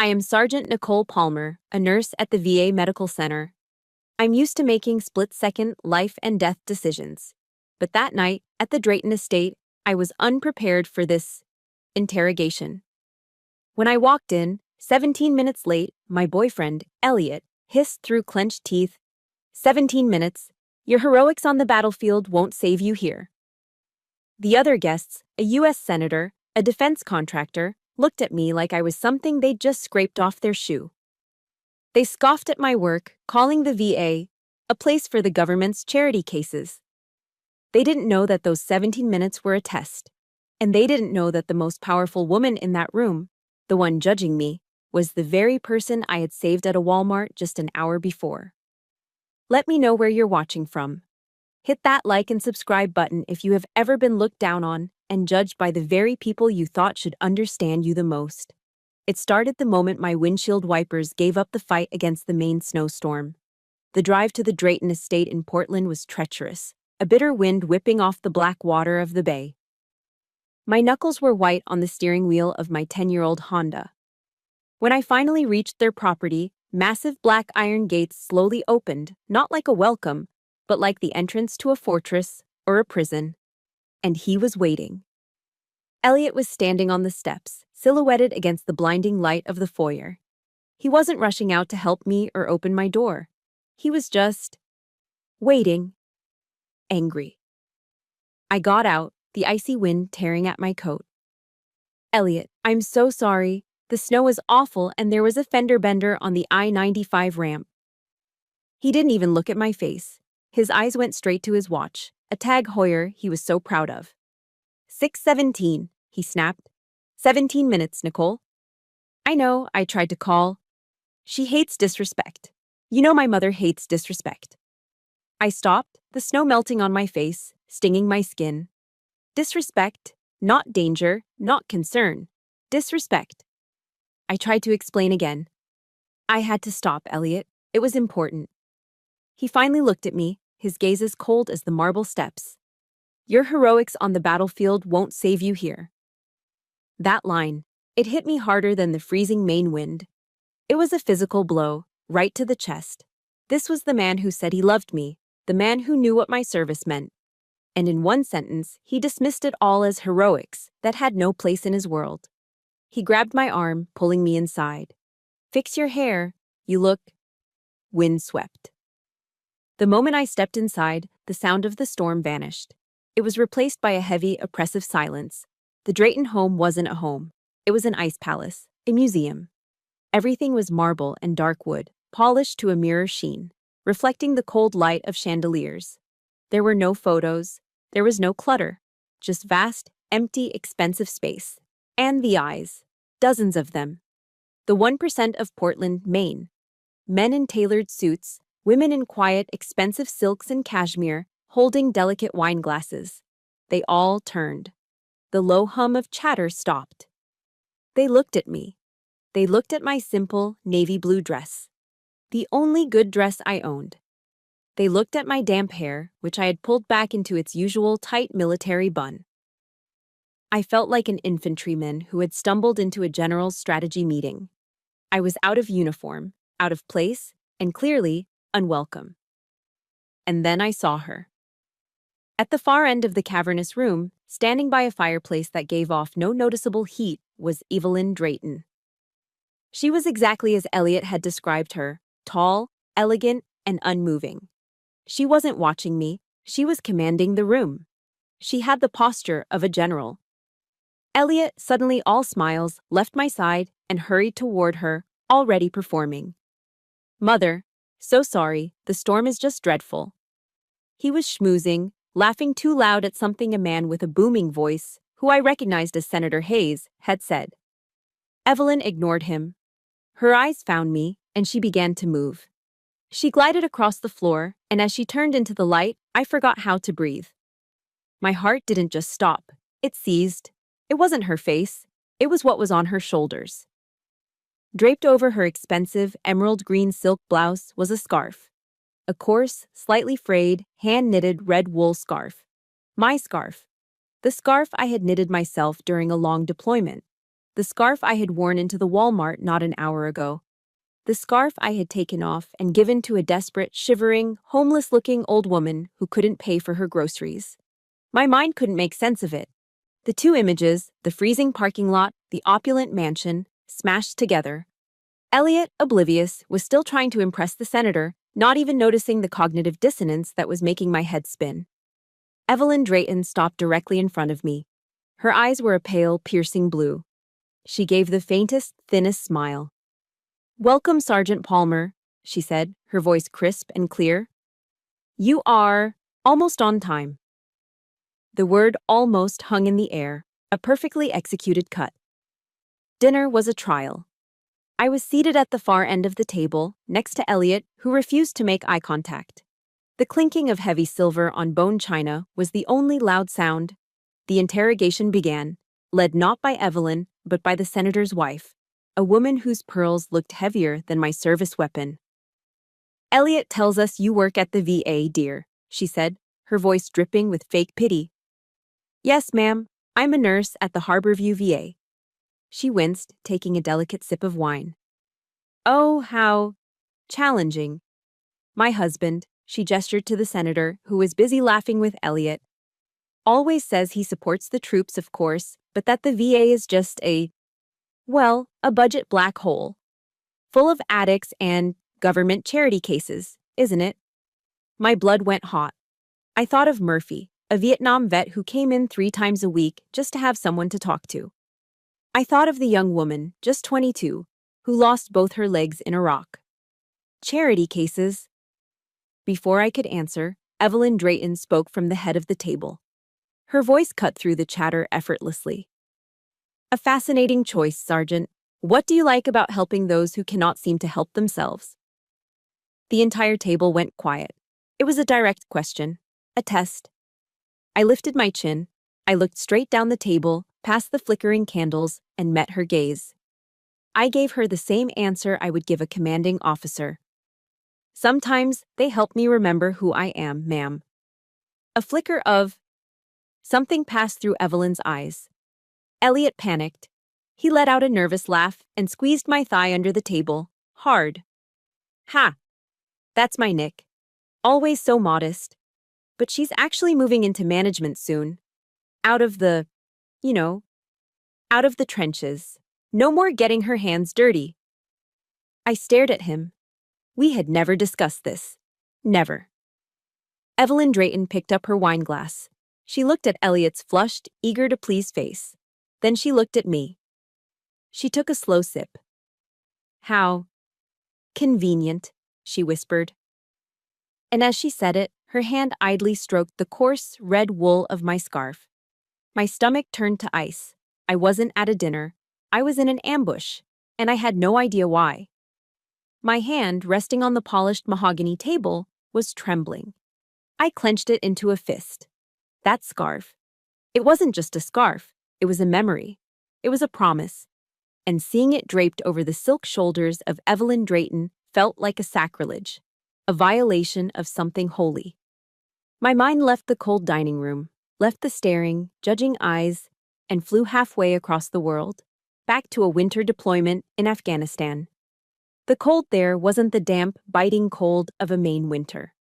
I am Sergeant Nicole Palmer, a nurse at the VA Medical Center. I'm used to making split-second life and death decisions. But that night, at the Drayton estate, I was unprepared for this interrogation. When I walked in, 17 minutes late, my boyfriend, Elliot, hissed through clenched teeth, 17 minutes, your heroics on the battlefield won't save you here. The other guests, a U.S. senator, a defense contractor, looked at me like I was something they'd just scraped off their shoe. They scoffed at my work, calling the VA a place for the government's charity cases. They didn't know that those 17 minutes were a test. And they didn't know that the most powerful woman in that room, the one judging me, was the very person I had saved at a Walmart just an hour before. Let me know where you're watching from. Hit that like and subscribe button if you have ever been looked down on and judged by the very people you thought should understand you the most. It started the moment my windshield wipers gave up the fight against the Maine snowstorm. The drive to the Drayton estate in Portland was treacherous, a bitter wind whipping off the black water of the bay. My knuckles were white on the steering wheel of my 10-year-old Honda. When I finally reached their property, massive black iron gates slowly opened, not like a welcome, but like the entrance to a fortress or a prison. And he was waiting. Elliot was standing on the steps, silhouetted against the blinding light of the foyer. He wasn't rushing out to help me or open my door. He was just waiting, angry. I got out, the icy wind tearing at my coat. Elliot, I'm so sorry. The snow was awful and there was a fender bender on the I-95 ramp. He didn't even look at my face. His eyes went straight to his watch, a Tag Heuer he was so proud of. 6:17, he snapped. 17 minutes, Nicole. I know, I tried to call. She hates disrespect. You know my mother hates disrespect. I stopped, the snow melting on my face, stinging my skin. Disrespect, not danger, not concern. Disrespect. I tried to explain again. I had to stop, Elliot. It was important. He finally looked at me, his gaze as cold as the marble steps. Your heroics on the battlefield won't save you here. That line, it hit me harder than the freezing Maine wind. It was a physical blow, right to the chest. This was the man who said he loved me, the man who knew what my service meant. And in one sentence, he dismissed it all as heroics that had no place in his world. He grabbed my arm, pulling me inside. Fix your hair, you look windswept. The moment I stepped inside, the sound of the storm vanished. It was replaced by a heavy, oppressive silence. The Drayton home wasn't a home. It was an ice palace, a museum. Everything was marble and dark wood, polished to a mirror sheen, reflecting the cold light of chandeliers. There were no photos. There was no clutter. Just vast, empty, expensive space. And the eyes. Dozens of them. The 1% of Portland, Maine. Men in tailored suits, women in quiet, expensive silks and cashmere, holding delicate wine glasses. They all turned. The low hum of chatter stopped. They looked at me. They looked at my simple, navy blue dress. The only good dress I owned. They looked at my damp hair, which I had pulled back into its usual tight military bun. I felt like an infantryman who had stumbled into a general's strategy meeting. I was out of uniform, out of place, and clearly unwelcome. And then I saw her. At the far end of the cavernous room, standing by a fireplace that gave off no noticeable heat, was Evelyn Drayton. She was exactly as Elliot had described her, tall, elegant, and unmoving. She wasn't watching me, she was commanding the room. She had the posture of a general. Elliot, suddenly all smiles, left my side and hurried toward her, already performing. Mother, so sorry, the storm is just dreadful. He was schmoozing, laughing too loud at something a man with a booming voice, who I recognized as Senator Hayes, had said. Evelyn ignored him. Her eyes found me, and she began to move. She glided across the floor, and as she turned into the light, I forgot how to breathe. My heart didn't just stop, it seized. It wasn't her face, it was what was on her shoulders. Draped over her expensive emerald green silk blouse was a scarf. A coarse, slightly frayed, hand-knitted red wool scarf. My scarf. The scarf I had knitted myself during a long deployment. the scarf I had worn into the Walmart not an hour ago. The scarf I had taken off and given to a desperate, shivering, homeless-looking old woman who couldn't pay for her groceries. My mind couldn't make sense of it. The two images, the freezing parking lot, the opulent mansion, smashed together. Elliot, oblivious, was still trying to impress the senator, not even noticing the cognitive dissonance that was making my head spin. Evelyn Drayton stopped directly in front of me. Her eyes were a pale, piercing blue. She gave the faintest, thinnest smile. "Welcome, Sergeant Palmer," she said, her voice crisp and clear. "You are almost on time." The word almost hung in the air, a perfectly executed cut. Dinner was a trial. I was seated at the far end of the table, next to Elliot, who refused to make eye contact. The clinking of heavy silver on bone china was the only loud sound. The interrogation began, led not by Evelyn, but by the senator's wife, a woman whose pearls looked heavier than my service weapon. "Elliot tells us you work at the VA, dear," she said, her voice dripping with fake pity. "Yes, ma'am. I'm a nurse at the Harborview VA." She winced, taking a delicate sip of wine. "Oh, how challenging. My husband," she gestured to the senator, who was busy laughing with Elliot, "always says he supports the troops, of course, but that the VA is just a budget black hole. Full of addicts and government charity cases, isn't it?" My blood went hot. I thought of Murphy, a Vietnam vet who came in 3 times a week just to have someone to talk to. I thought of the young woman, just 22, who lost both her legs in Iraq. Charity cases? Before I could answer, Evelyn Drayton spoke from the head of the table. Her voice cut through the chatter effortlessly. "A fascinating choice, Sergeant. What do you like about helping those who cannot seem to help themselves?" The entire table went quiet. It was a direct question, a test. I lifted my chin. I looked straight down the table, past the flickering candles, and met her gaze. I gave her the same answer I would give a commanding officer. "Sometimes they help me remember who I am, ma'am." A flicker of something passed through Evelyn's eyes. Elliot panicked. He let out a nervous laugh and squeezed my thigh under the table, hard. "Ha! That's my Nick. Always so modest. But she's actually moving into management soon. Out of the, you know, out of the trenches. No more getting her hands dirty." I stared at him. We had never discussed this. Never. Evelyn Drayton picked up her wine glass. She looked at Elliot's flushed, eager-to-please face. Then she looked at me. She took a slow sip. "How convenient," she whispered. And as she said it, her hand idly stroked the coarse, red wool of my scarf. My stomach turned to ice. I wasn't at a dinner. I was in an ambush, and I had no idea why. My hand, resting on the polished mahogany table, was trembling. I clenched it into a fist. That scarf. It wasn't just a scarf. It was a memory. It was a promise. And seeing it draped over the silk shoulders of Evelyn Drayton felt like a sacrilege, a violation of something holy. My mind left the cold dining room, left the staring, judging eyes, and flew halfway across the world, back to a winter deployment in Afghanistan. The cold there wasn't the damp, biting cold of a Maine winter.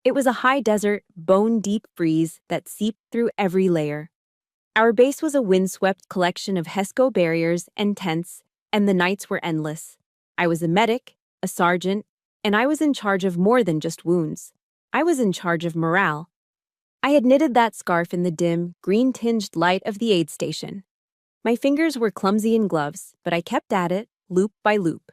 It was a high desert, bone-deep freeze that seeped through every layer. Our base was a windswept collection of HESCO barriers and tents, and the nights were endless. I was a medic, a sergeant, and I was in charge of more than just wounds. I was in charge of morale. I had knitted that scarf in the dim, green-tinged light of the aid station. My fingers were clumsy in gloves, but I kept at it, loop by loop.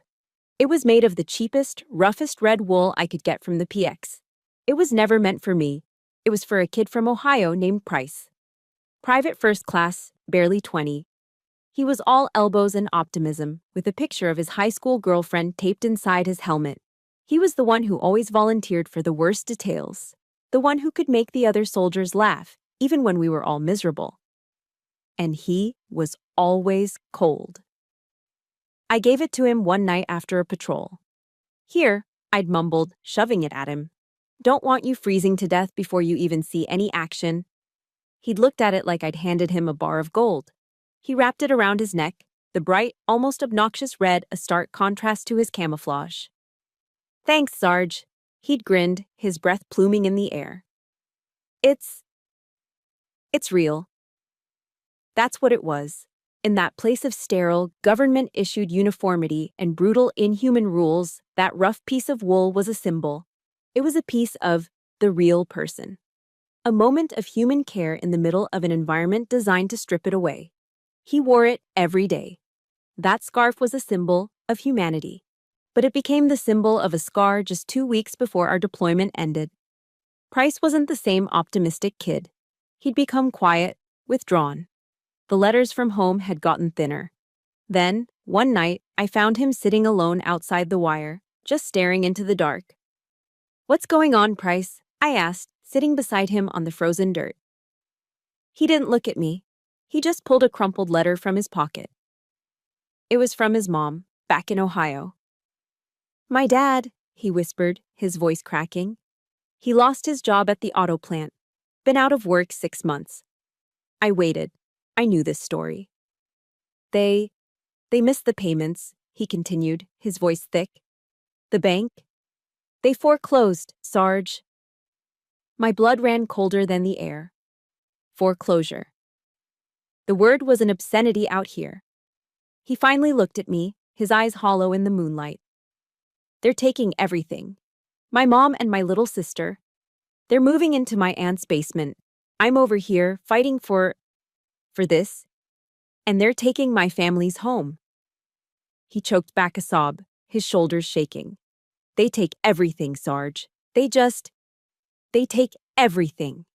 It was made of the cheapest, roughest red wool I could get from the PX. It was never meant for me. It was for a kid from Ohio named Price. Private first class, barely 20. He was all elbows and optimism, with a picture of his high school girlfriend taped inside his helmet. He was the one who always volunteered for the worst details, the one who could make the other soldiers laugh, even when we were all miserable. And he was always cold. I gave it to him one night after a patrol. "Here," I'd mumbled, shoving it at him. "Don't want you freezing to death before you even see any action." He'd looked at it like I'd handed him a bar of gold. He wrapped it around his neck, the bright, almost obnoxious red a stark contrast to his camouflage. "Thanks, Sarge." He'd grinned, his breath pluming in the air. It's real." That's what it was. In that place of sterile, government-issued uniformity and brutal, inhuman rules, that rough piece of wool was a symbol. It was a piece of the real person. A moment of human care in the middle of an environment designed to strip it away. He wore it every day. That scarf was a symbol of humanity. But it became the symbol of a scar just 2 weeks before our deployment ended. Price wasn't the same optimistic kid. He'd become quiet, withdrawn. The letters from home had gotten thinner. Then, one night, I found him sitting alone outside the wire, just staring into the dark. "What's going on, Price?" I asked, sitting beside him on the frozen dirt. He didn't look at me. He just pulled a crumpled letter from his pocket. It was from his mom, back in Ohio. "My dad," he whispered, his voice cracking. "He lost his job at the auto plant. Been out of work 6 months." I waited. I knew this story. They missed the payments," he continued, his voice thick. "The bank? They foreclosed, Sarge." My blood ran colder than the air. Foreclosure. The word was an obscenity out here. He finally looked at me, his eyes hollow in the moonlight. "They're taking everything. My mom and my little sister. They're moving into my aunt's basement. I'm over here fighting for this, and they're taking my family's home." He choked back a sob, his shoulders shaking. "They take everything, Sarge. They take everything."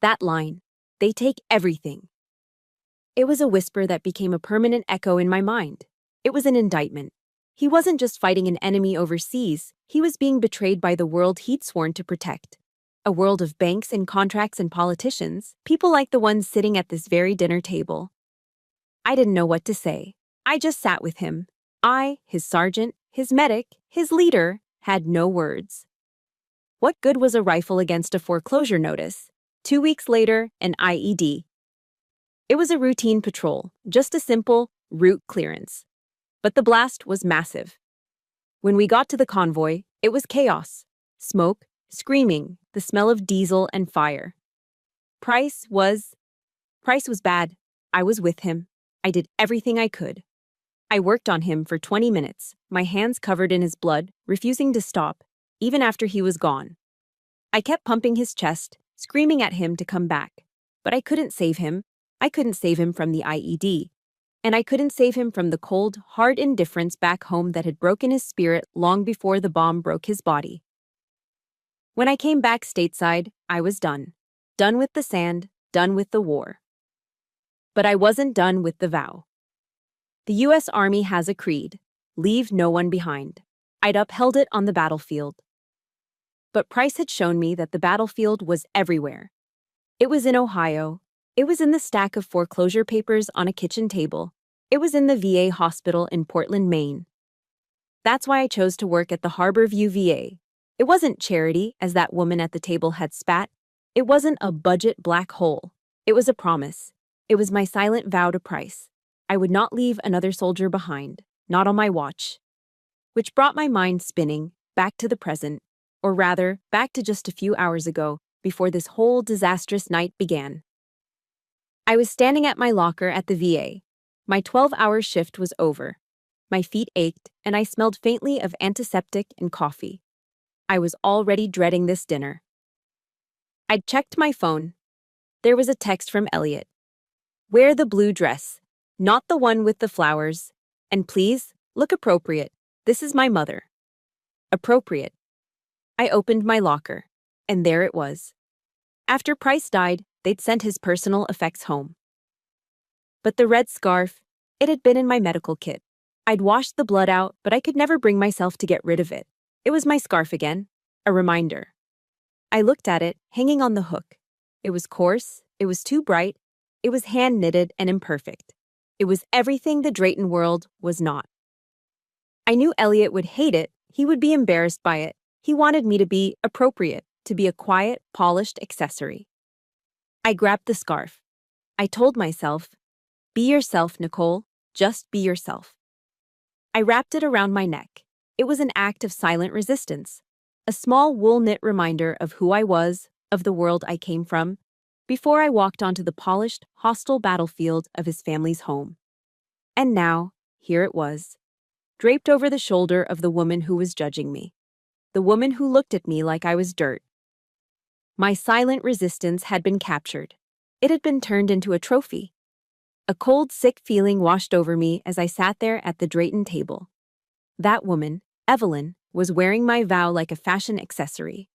That line, "they take everything." It was a whisper that became a permanent echo in my mind. It was an indictment. He wasn't just fighting an enemy overseas, he was being betrayed by the world he'd sworn to protect. A world of banks and contracts and politicians, people like the ones sitting at this very dinner table. I didn't know what to say. I just sat with him. I, his sergeant, his medic, his leader, had no words. What good was a rifle against a foreclosure notice? 2 weeks later, an IED. It was a routine patrol, just a simple route clearance. But the blast was massive. When we got to the convoy, it was chaos. Smoke, screaming, the smell of diesel and fire. Price was bad. I was with him. I did everything I could. I worked on him for 20 minutes, my hands covered in his blood, refusing to stop, even after he was gone. I kept pumping his chest, screaming at him to come back. But I couldn't save him. I couldn't save him from the IED. And I couldn't save him from the cold, hard indifference back home that had broken his spirit long before the bomb broke his body. When I came back stateside, I was done. Done with the sand, done with the war. But I wasn't done with the vow. The U.S. Army has a creed: leave no one behind. I'd upheld it on the battlefield. But Price had shown me that the battlefield was everywhere. It was in Ohio. It was in the stack of foreclosure papers on a kitchen table. It was in the VA hospital in Portland, Maine. That's why I chose to work at the Harborview VA. It wasn't charity, as that woman at the table had spat. It wasn't a budget black hole. It was a promise. It was my silent vow to Price. I would not leave another soldier behind, not on my watch. Which brought my mind spinning, back to the present, or rather, back to just a few hours ago, before this whole disastrous night began. I was standing at my locker at the VA. My 12-hour shift was over. My feet ached, and I smelled faintly of antiseptic and coffee. I was already dreading this dinner. I'd checked my phone. There was a text from Elliot. "Wear the blue dress, not the one with the flowers. And please, look appropriate. This is my mother." Appropriate. I opened my locker, and there it was. After Price died, they'd sent his personal effects home. But the red scarf, it had been in my medical kit. I'd washed the blood out, but I could never bring myself to get rid of it. It was my scarf again, a reminder. I looked at it, hanging on the hook. It was coarse, it was too bright, it was hand-knitted and imperfect. It was everything the Drayton world was not. I knew Elliot would hate it, he would be embarrassed by it. He wanted me to be appropriate, to be a quiet, polished accessory. I grabbed the scarf. I told myself, "Be yourself, Nicole. Just be yourself. I wrapped it around my neck. It was an act of silent resistance, a small wool-knit reminder of who I was, of the world I came from, before I walked onto the polished, hostile battlefield of his family's home. And now, here it was, draped over the shoulder of the woman who was judging me, the woman who looked at me like I was dirt. My silent resistance had been captured. It had been turned into a trophy. A cold, sick feeling washed over me as I sat there at the Drayton table. That woman, Evelyn, was wearing my vow like a fashion accessory.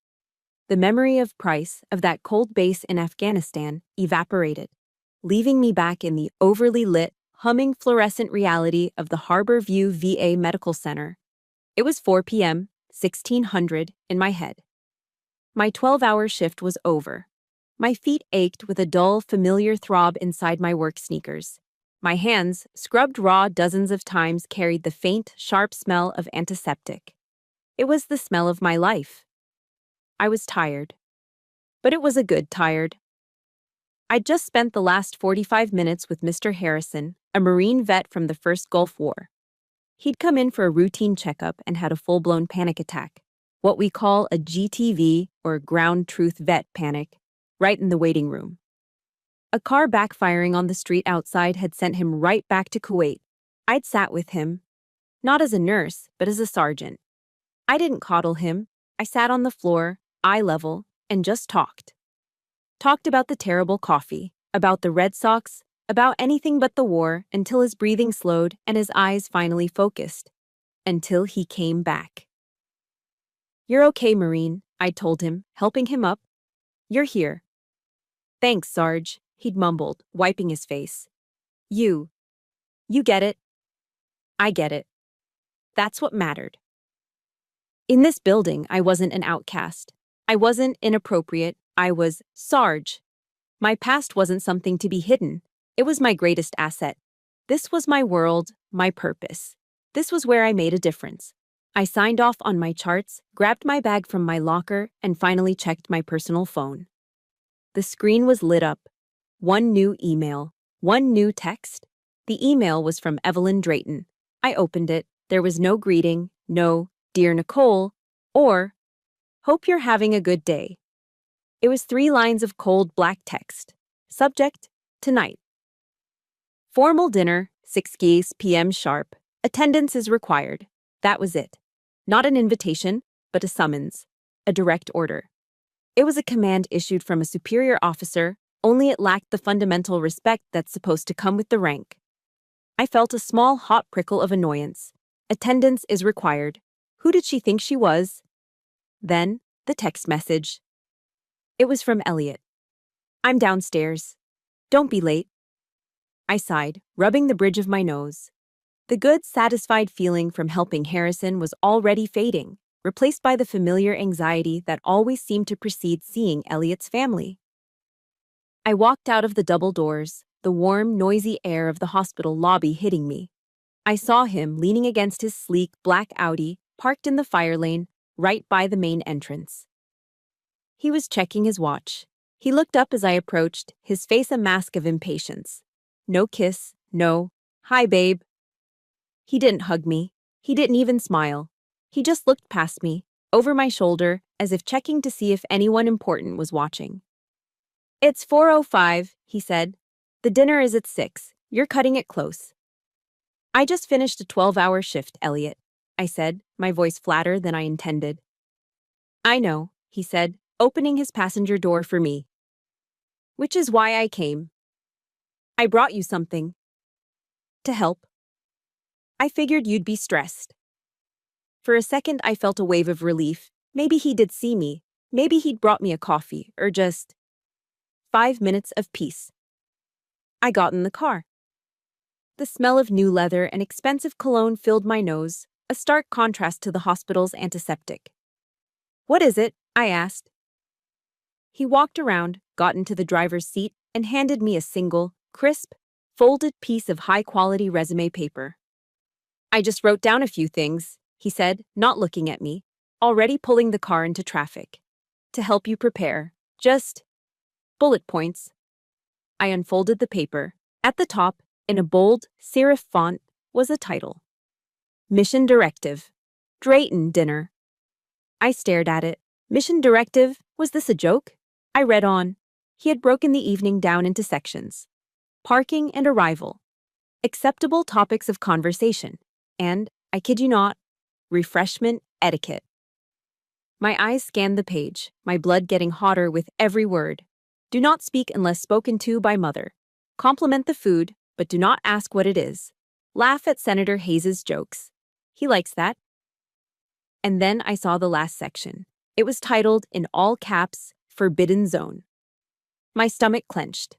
The memory of Price, of that cold base in Afghanistan, evaporated, leaving me back in the overly lit, humming fluorescent reality of the Harbor View VA Medical Center. It was 4 p.m., 1600, in my head. My 12-hour shift was over. My feet ached with a dull, familiar throb inside my work sneakers. My hands, scrubbed raw dozens of times, carried the faint, sharp smell of antiseptic. It was the smell of my life. I was tired. But it was a good tired. I'd just spent the last 45 minutes with Mr. Harrison, a Marine vet from the First Gulf War. He'd come in for a routine checkup and had a full-blown panic attack, what we call a GTV, or ground truth vet panic, right in the waiting room. A car backfiring on the street outside had sent him right back to Kuwait. I'd sat with him, not as a nurse, but as a sergeant. I didn't coddle him. I sat on the floor, eye level, and just talked. Talked about the terrible coffee, about the Red Sox, about anything but the war, until his breathing slowed and his eyes finally focused. Until he came back. "You're okay, Marine," I told him, helping him up. "You're here." "Thanks, Sarge," he'd mumbled, wiping his face. You get it. I get it. That's what mattered. In this building, I wasn't an outcast. I wasn't inappropriate. I was Sarge. My past wasn't something to be hidden. It was my greatest asset. This was my world, my purpose. This was where I made a difference. I signed off on my charts, grabbed my bag from my locker, and finally checked my personal phone. The screen was lit up. One new email. One new text. The email was from Evelyn Drayton. I opened it. There was no greeting, no "Dear Nicole," or "Hope you're having a good day." It was 3 lines of cold black text. Subject: tonight. Formal dinner, 6 p.m. sharp. Attendance is required. That was it. Not an invitation, but a summons. A direct order. It was a command issued from a superior officer, only it lacked the fundamental respect that's supposed to come with the rank. I felt a small hot prickle of annoyance. Attendance is required. Who did she think she was? Then, the text message. It was from Elliot. "I'm downstairs. Don't be late." I sighed, rubbing the bridge of my nose. The good, satisfied feeling from helping Harrison was already fading, replaced by the familiar anxiety that always seemed to precede seeing Elliot's family. I walked out of the double doors, the warm, noisy air of the hospital lobby hitting me. I saw him leaning against his sleek black Audi, parked in the fire lane, right by the main entrance. He was checking his watch. He looked up as I approached, his face a mask of impatience. No kiss, no, "Hi, babe." He didn't hug me. He didn't even smile. He just looked past me, over my shoulder, as if checking to see if anyone important was watching. "It's 4:05, he said. "The dinner is at 6. You're cutting it close." "I just finished a 12-hour shift, Elliot," I said, my voice flatter than I intended. "I know," he said, opening his passenger door for me. "Which is why I came. I brought you something. To help. I figured you'd be stressed." For a second, I felt a wave of relief. Maybe he did see me. Maybe he'd brought me a coffee, or just 5 minutes of peace. I got in the car. The smell of new leather and expensive cologne filled my nose, a stark contrast to the hospital's antiseptic. "What is it?" I asked. He walked around, got into the driver's seat, and handed me a single, crisp, folded piece of high-quality resume paper. "I just wrote down a few things," he said, not looking at me, already pulling the car into traffic. "To help you prepare. Just bullet points." I unfolded the paper. At the top, In a bold, serif font was a title. Mission Directive. Drayton Dinner. I stared at it. Mission Directive? Was this a joke? I read on. He had broken the evening down into sections. Parking and arrival. Acceptable topics of conversation. And, I kid you not, refreshment etiquette. My eyes scanned the page, my blood getting hotter with every word. Do not speak unless spoken to by mother. Compliment the food, but do not ask what it is. Laugh at Senator Hayes's jokes. He likes that. And then I saw the last section. It was titled, in all caps, Forbidden Zone. My stomach clenched.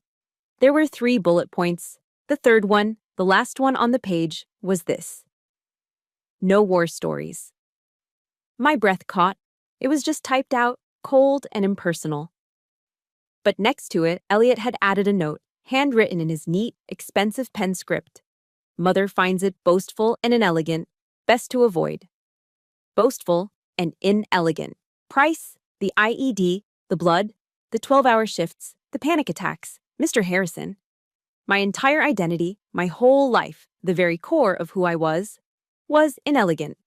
There were 3 bullet points. The third one, the last one on the page, was this. No war stories. My breath caught. It was just typed out, cold and impersonal. But next to it, Elliot had added a note, handwritten in his neat, expensive pen script. Mother finds it boastful and inelegant, best to avoid. Boastful and inelegant. Price, the IED, the blood, the 12-hour shifts, the panic attacks, Mr. Harrison. My entire identity, my whole life, the very core of who I was inelegant.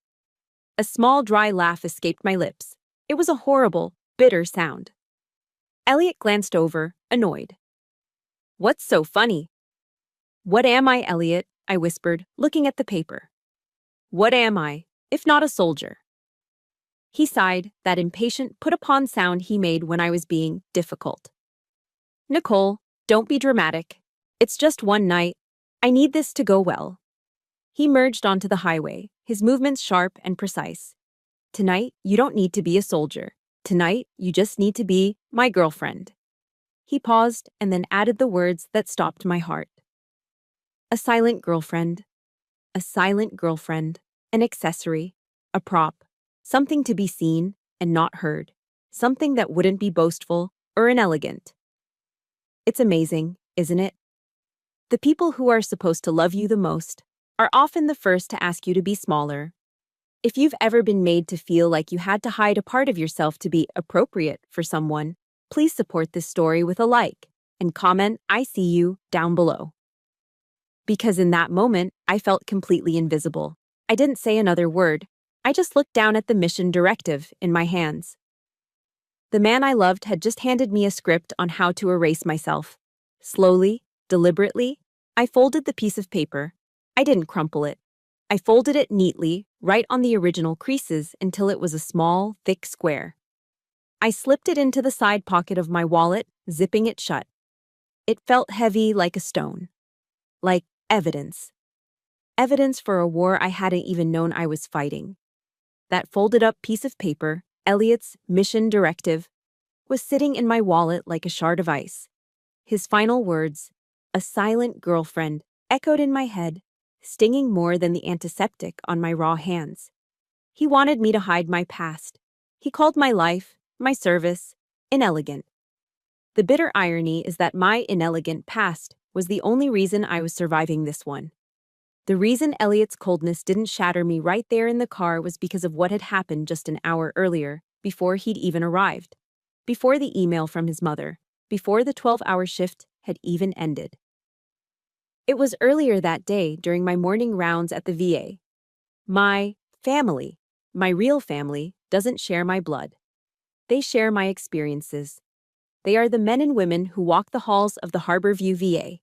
A small, dry laugh escaped my lips. It was a horrible, bitter sound. Elliot glanced over, annoyed. What's so funny? What am I, Elliot? I whispered, looking at the paper. What am I, if not a soldier? He sighed, that impatient, put-upon sound he made when I was being difficult. Nicole, don't be dramatic. It's just one night. I need this to go well. He merged onto the highway, his movements sharp and precise. Tonight, you don't need to be a soldier. Tonight, you just need to be my girlfriend. He paused and then added the words that stopped my heart. A silent girlfriend. A silent girlfriend. An accessory. A prop. Something to be seen and not heard. Something that wouldn't be boastful or inelegant. It's amazing, isn't it? The people who are supposed to love you the most are often the first to ask you to be smaller. If you've ever been made to feel like you had to hide a part of yourself to be appropriate for someone, please support this story with a like and comment "I see you" down below. Because in that moment, I felt completely invisible. I didn't say another word. I just looked down at the mission directive in my hands. The man I loved had just handed me a script on how to erase myself. Slowly, deliberately, I folded the piece of paper. I didn't crumple it. I folded it neatly, right on the original creases until it was a small, thick square. I slipped it into the side pocket of my wallet, zipping it shut. It felt heavy like a stone. Like evidence. Evidence for a war I hadn't even known I was fighting. That folded-up piece of paper, Elliot's mission directive, was sitting in my wallet like a shard of ice. His final words, a silent girlfriend, echoed in my head, stinging more than the antiseptic on my raw hands. He wanted me to hide my past. He called my life, my service, inelegant. The bitter irony is that my inelegant past was the only reason I was surviving this one. The reason Elliot's coldness didn't shatter me right there in the car was because of what had happened just an hour earlier, before he'd even arrived. Before the email from his mother. Before the 12-hour shift had even ended. It was earlier that day during my morning rounds at the VA. My family, my real family, doesn't share my blood. They share my experiences. They are the men and women who walk the halls of the Harborview VA.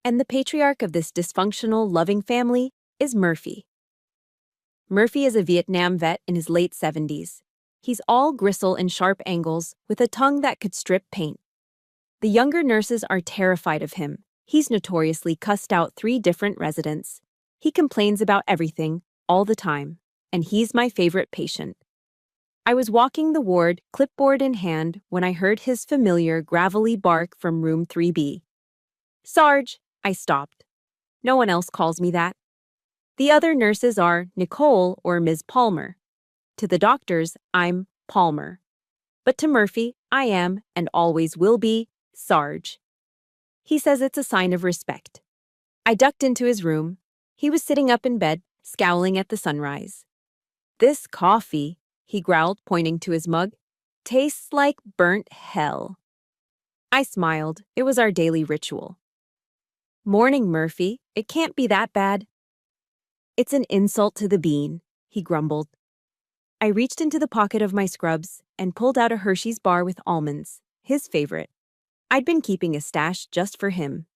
And the patriarch of this dysfunctional, loving family is Murphy. Murphy is a Vietnam vet in his late 70s. He's all gristle and sharp angles with a tongue that could strip paint. The younger nurses are terrified of him. He's notoriously cussed out 3 different residents. He complains about everything, all the time. And he's my favorite patient. I was walking the ward, clipboard in hand, when I heard his familiar gravelly bark from room 3B. Sarge, I stopped. No one else calls me that. The other nurses are Nicole or Ms. Palmer. To the doctors, I'm Palmer. But to Murphy, I am, and always will be, Sarge. He says it's a sign of respect. I ducked into his room. He was sitting up in bed, scowling at the sunrise. This coffee, he growled, pointing to his mug, tastes like burnt hell. I smiled. It was our daily ritual. Morning, Murphy. It can't be that bad. It's an insult to the bean, he grumbled. I reached into the pocket of my scrubs and pulled out a Hershey's bar with almonds, his favorite. I'd been keeping a stash just for him.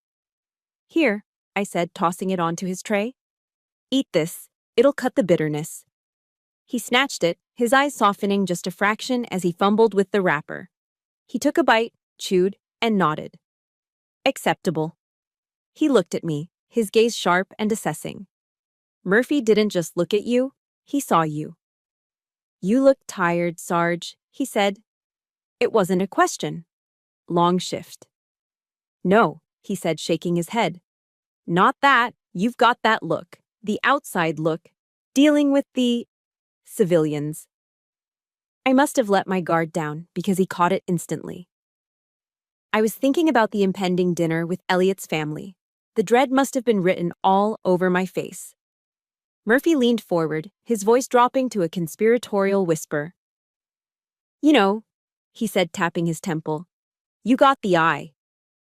Here, I said, tossing it onto his tray. Eat this. It'll cut the bitterness. He snatched it, his eyes softening just a fraction as he fumbled with the wrapper. He took a bite, chewed, and nodded. Acceptable. He looked at me, his gaze sharp and assessing. Murphy didn't just look at you, he saw you. You look tired, Sarge, he said. It wasn't a question. Long shift. No, he said, shaking his head. Not that, you've got that look, the outside look, dealing with the civilians. I must have let my guard down because he caught it instantly. I was thinking about the impending dinner with Elliot's family. The dread must have been written all over my face. Murphy leaned forward, his voice dropping to a conspiratorial whisper. You know, he said, tapping his temple. You got the eye.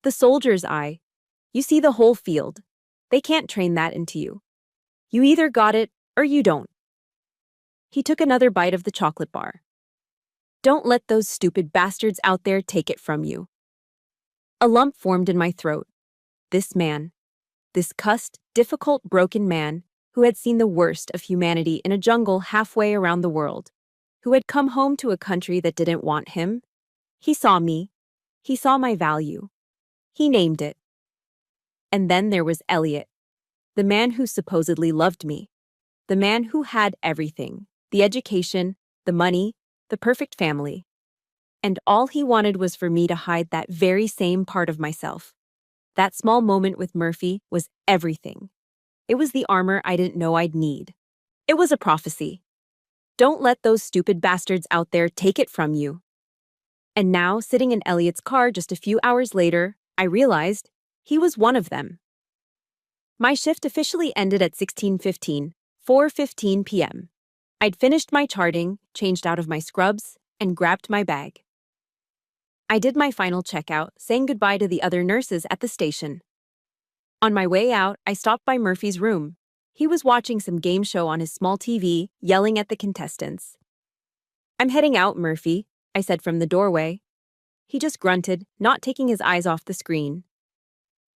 The soldier's eye. You see the whole field. They can't train that into you. You either got it or you don't. He took another bite of the chocolate bar. Don't let those stupid bastards out there take it from you. A lump formed in my throat. This man, this cussed, difficult, broken man, who had seen the worst of humanity in a jungle halfway around the world, who had come home to a country that didn't want him. He saw me. He saw my value. He named it. And then there was Elliot, the man who supposedly loved me, the man who had everything, the education, the money, the perfect family. And all he wanted was for me to hide that very same part of myself. That small moment with Murphy was everything. It was the armor I didn't know I'd need. It was a prophecy. Don't let those stupid bastards out there take it from you. And now, sitting in Elliot's car just a few hours later, I realized he was one of them. My shift officially ended at 4:15 p.m. I'd finished my charting, changed out of my scrubs, and grabbed my bag. I did my final checkout, saying goodbye to the other nurses at the station. On my way out, I stopped by Murphy's room. He was watching some game show on his small TV, yelling at the contestants. I'm heading out, Murphy, I said from the doorway. He just grunted, not taking his eyes off the screen.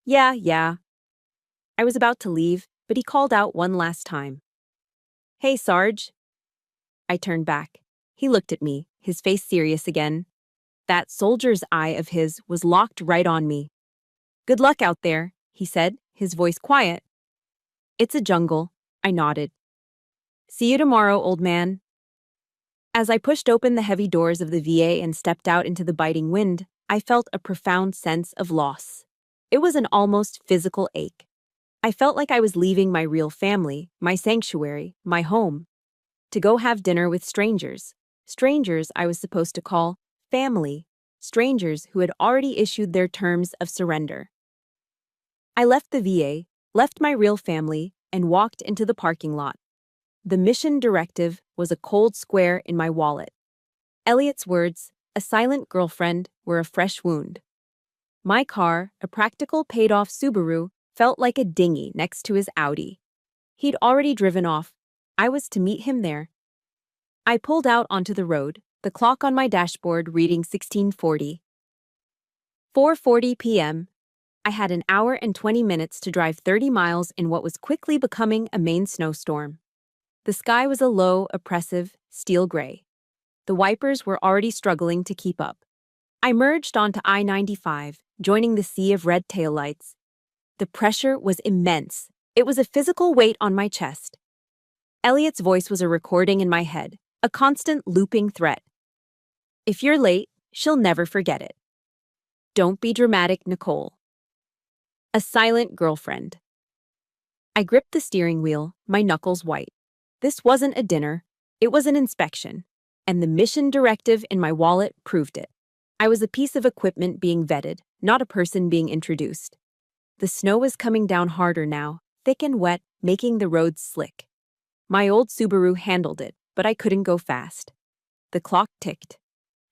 Yeah. I was about to leave, but he called out one last time. Hey, Sarge. I turned back. He looked at me, his face serious again. That soldier's eye of his was locked right on me. Good luck out there, he said, his voice quiet. It's a jungle, I nodded. See you tomorrow, old man. As I pushed open the heavy doors of the VA and stepped out into the biting wind, I felt a profound sense of loss. It was an almost physical ache. I felt like I was leaving my real family, my sanctuary, my home, to go have dinner with strangers. Strangers I was supposed to call family, strangers who had already issued their terms of surrender. I left the VA, left my real family, and walked into the parking lot. The mission directive was a cold square in my wallet. Elliot's words, a silent girlfriend, were a fresh wound. My car, a practical paid-off Subaru, felt like a dinghy next to his Audi. He'd already driven off. I was to meet him there. I pulled out onto the road, the clock on my dashboard reading 16:40. 4:40 p.m. I had an hour and 20 minutes to drive 30 miles in what was quickly becoming a Maine snowstorm. The sky was a low, oppressive, steel gray. The wipers were already struggling to keep up. I merged onto I-95, joining the sea of red taillights. The pressure was immense. It was a physical weight on my chest. Elliot's voice was a recording in my head, a constant looping threat. If you're late, she'll never forget it. Don't be dramatic, Nicole. A silent girlfriend. I gripped the steering wheel, my knuckles white. This wasn't a dinner, it was an inspection, and the mission directive in my wallet proved it. I was a piece of equipment being vetted, not a person being introduced. The snow was coming down harder now, thick and wet, making the roads slick. My old Subaru handled it, but I couldn't go fast. The clock ticked.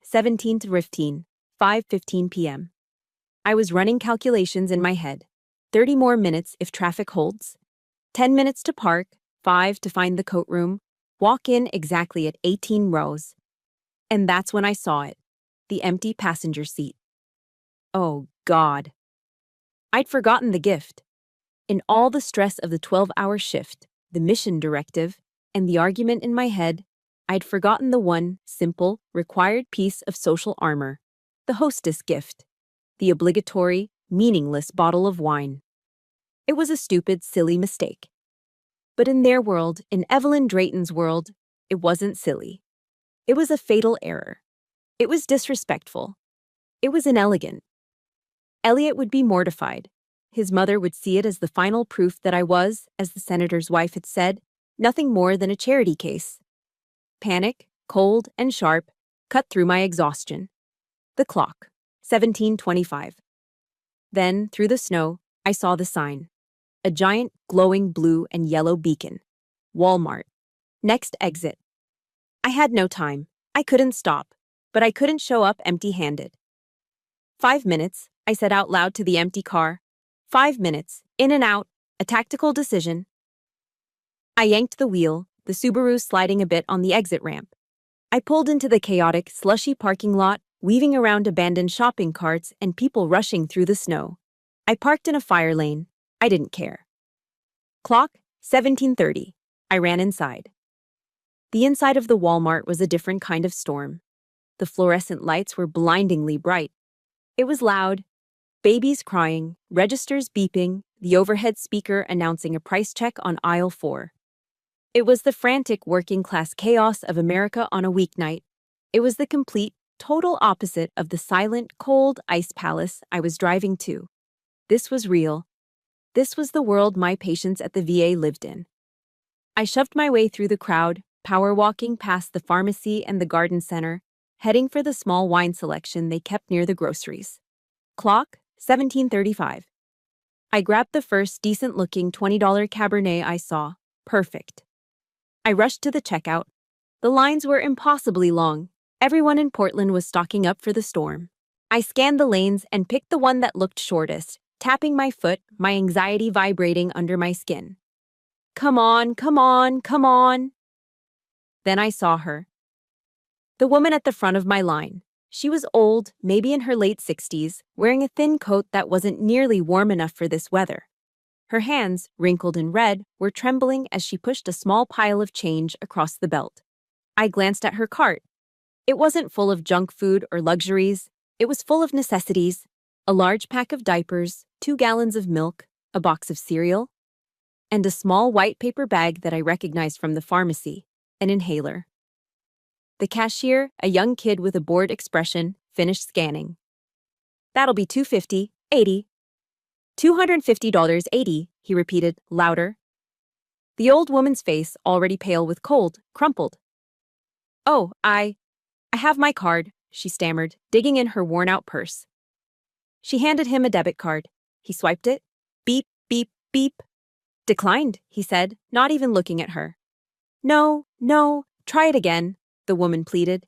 17:15, 5:15 p.m. I was running calculations in my head. 30 more minutes if traffic holds. 10 minutes to park, 5 to find the coat room. Walk in exactly at 18 rows. And that's when I saw it. The empty passenger seat. Oh, God. I'd forgotten the gift. In all the stress of the 12-hour shift, the mission directive, and the argument in my head, I'd forgotten the one, simple, required piece of social armor. The hostess gift. The obligatory, meaningless bottle of wine. It was a stupid, silly mistake. But in their world, in Evelyn Drayton's world, it wasn't silly. It was a fatal error. It was disrespectful. It was inelegant. Elliot would be mortified. His mother would see it as the final proof that I was, as the senator's wife had said, nothing more than a charity case. Panic, cold and sharp, cut through my exhaustion. The clock, 17:25. Then, through the snow, I saw the sign. A giant, glowing blue and yellow beacon. Walmart. Next exit. I had no time. I couldn't stop. But I couldn't show up empty-handed. 5 minutes, I said out loud to the empty car. 5 minutes, in and out, a tactical decision. I yanked the wheel, the Subaru sliding a bit on the exit ramp. I pulled into the chaotic, slushy parking lot, weaving around abandoned shopping carts and people rushing through the snow. I parked in a fire lane. I didn't care. Clock, 17:30. I ran inside. The inside of the Walmart was a different kind of storm. The fluorescent lights were blindingly bright. It was loud. Babies crying, registers beeping, the overhead speaker announcing a price check on aisle 4. It was the frantic working-class chaos of America on a weeknight. It was the complete, total opposite of the silent, cold ice palace I was driving to. This was real. This was the world my patients at the VA lived in. I shoved my way through the crowd, power walking past the pharmacy and the garden center, heading for the small wine selection they kept near the groceries. Clock, 17:35. I grabbed the first decent-looking $20 Cabernet I saw. Perfect. I rushed to the checkout. The lines were impossibly long. Everyone in Portland was stocking up for the storm. I scanned the lanes and picked the one that looked shortest, tapping my foot, my anxiety vibrating under my skin. Come on, come on, come on. Then I saw her. The woman at the front of my line. She was old, maybe in her late 60s, wearing a thin coat that wasn't nearly warm enough for this weather. Her hands, wrinkled and red, were trembling as she pushed a small pile of change across the belt. I glanced at her cart. It wasn't full of junk food or luxuries. It was full of necessities. A large pack of diapers, 2 gallons of milk, a box of cereal, and a small white paper bag that I recognized from the pharmacy, an inhaler. The cashier, a young kid with a bored expression, finished scanning. That'll be $250, $80. $250, $80, he repeated, louder. The old woman's face, already pale with cold, crumpled. Oh, I have my card, she stammered, digging in her worn-out purse. She handed him a debit card. He swiped it. Beep, beep, beep. Declined, he said, not even looking at her. No, try it again, the woman pleaded.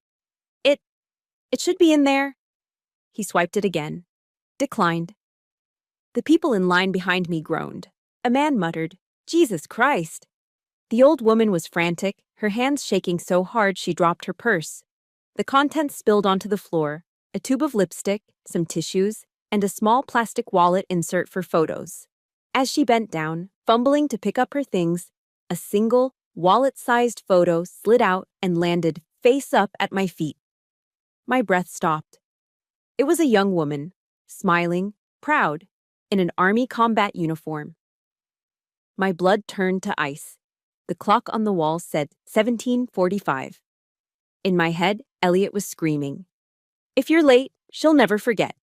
It should be in there. He swiped it again. Declined. The people in line behind me groaned. A man muttered, Jesus Christ. The old woman was frantic, her hands shaking so hard she dropped her purse. The contents spilled onto the floor, a tube of lipstick, some tissues, and a small plastic wallet insert for photos. As she bent down, fumbling to pick up her things, a single, wallet-sized photo slid out and landed face up at my feet. My breath stopped. It was a young woman, smiling, proud, in an army combat uniform. My blood turned to ice. The clock on the wall said 17:45. In my head, Elliot was screaming, If you're late, she'll never forget.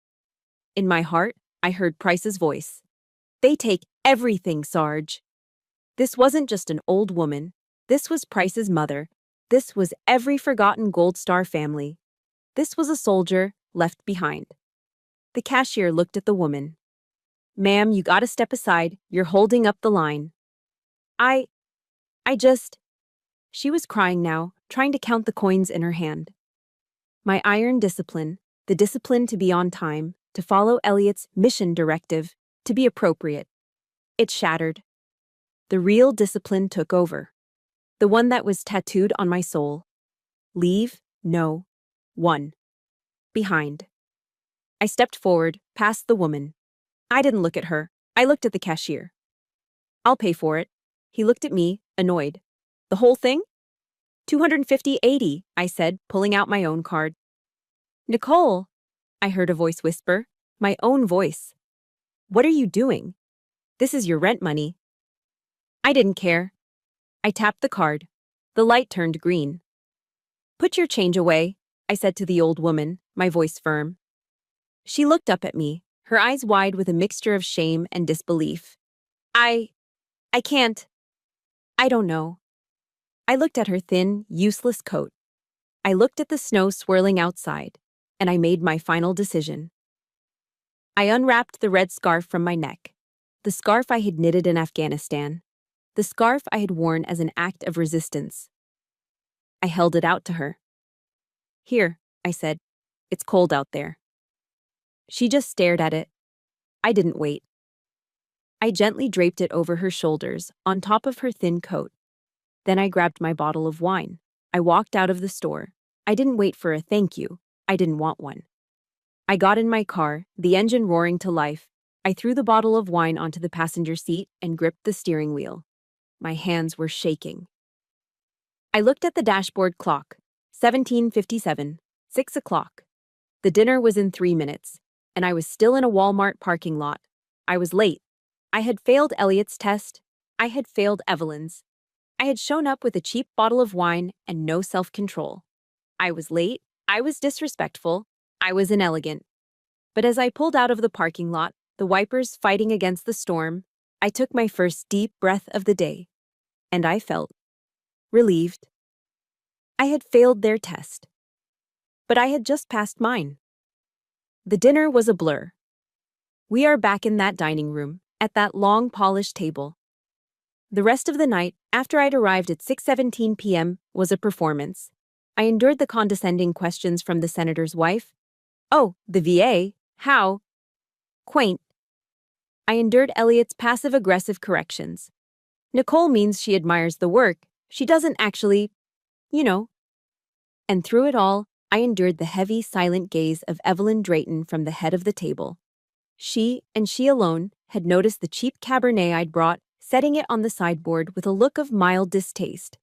In my heart, I heard Price's voice. They take everything, Sarge. This wasn't just an old woman. This was Price's mother. This was every forgotten Gold Star family. This was a soldier left behind. The cashier looked at the woman. Ma'am, you gotta step aside. You're holding up the line. I just... She was crying now, trying to count the coins in her hand. My iron discipline, the discipline to be on time, to follow Elliot's mission directive, to be appropriate. It shattered. The real discipline took over. The one that was tattooed on my soul. Leave, no, one. Behind. I stepped forward, past the woman. I didn't look at her. I looked at the cashier. I'll pay for it. He looked at me, annoyed. The whole thing? 250.80, I said, pulling out my own card. Nicole, I heard a voice whisper, my own voice. What are you doing? This is your rent money. I didn't care. I tapped the card. The light turned green. Put your change away, I said to the old woman, my voice firm. She looked up at me, her eyes wide with a mixture of shame and disbelief. I can't. I don't know. I looked at her thin, useless coat. I looked at the snow swirling outside, and I made my final decision. I unwrapped the red scarf from my neck, the scarf I had knitted in Afghanistan, the scarf I had worn as an act of resistance. I held it out to her. Here, I said, it's cold out there. She just stared at it. I didn't wait. I gently draped it over her shoulders, on top of her thin coat. Then I grabbed my bottle of wine. I walked out of the store. I didn't wait for a thank you. I didn't want one. I got in my car, the engine roaring to life. I threw the bottle of wine onto the passenger seat and gripped the steering wheel. My hands were shaking. I looked at the dashboard clock. 17:57, 6 o'clock. The dinner was in 3 minutes, and I was still in a Walmart parking lot. I was late. I had failed Elliot's test. I had failed Evelyn's. I had shown up with a cheap bottle of wine and no self-control. I was late. I was disrespectful. I was inelegant. But as I pulled out of the parking lot, the wipers fighting against the storm, I took my first deep breath of the day. And I felt relieved. I had failed their test. But I had just passed mine. The dinner was a blur. We are back in that dining room, at that long polished table. The rest of the night, after I'd arrived at 6:17 p.m., was a performance. I endured the condescending questions from the senator's wife. Oh, the VA, how quaint. I endured Elliot's passive-aggressive corrections. Nicole means she admires the work. She doesn't actually, you know. And through it all, I endured the heavy, silent gaze of Evelyn Drayton from the head of the table. She, and she alone, had noticed the cheap Cabernet I'd brought, setting it on the sideboard with a look of mild distaste.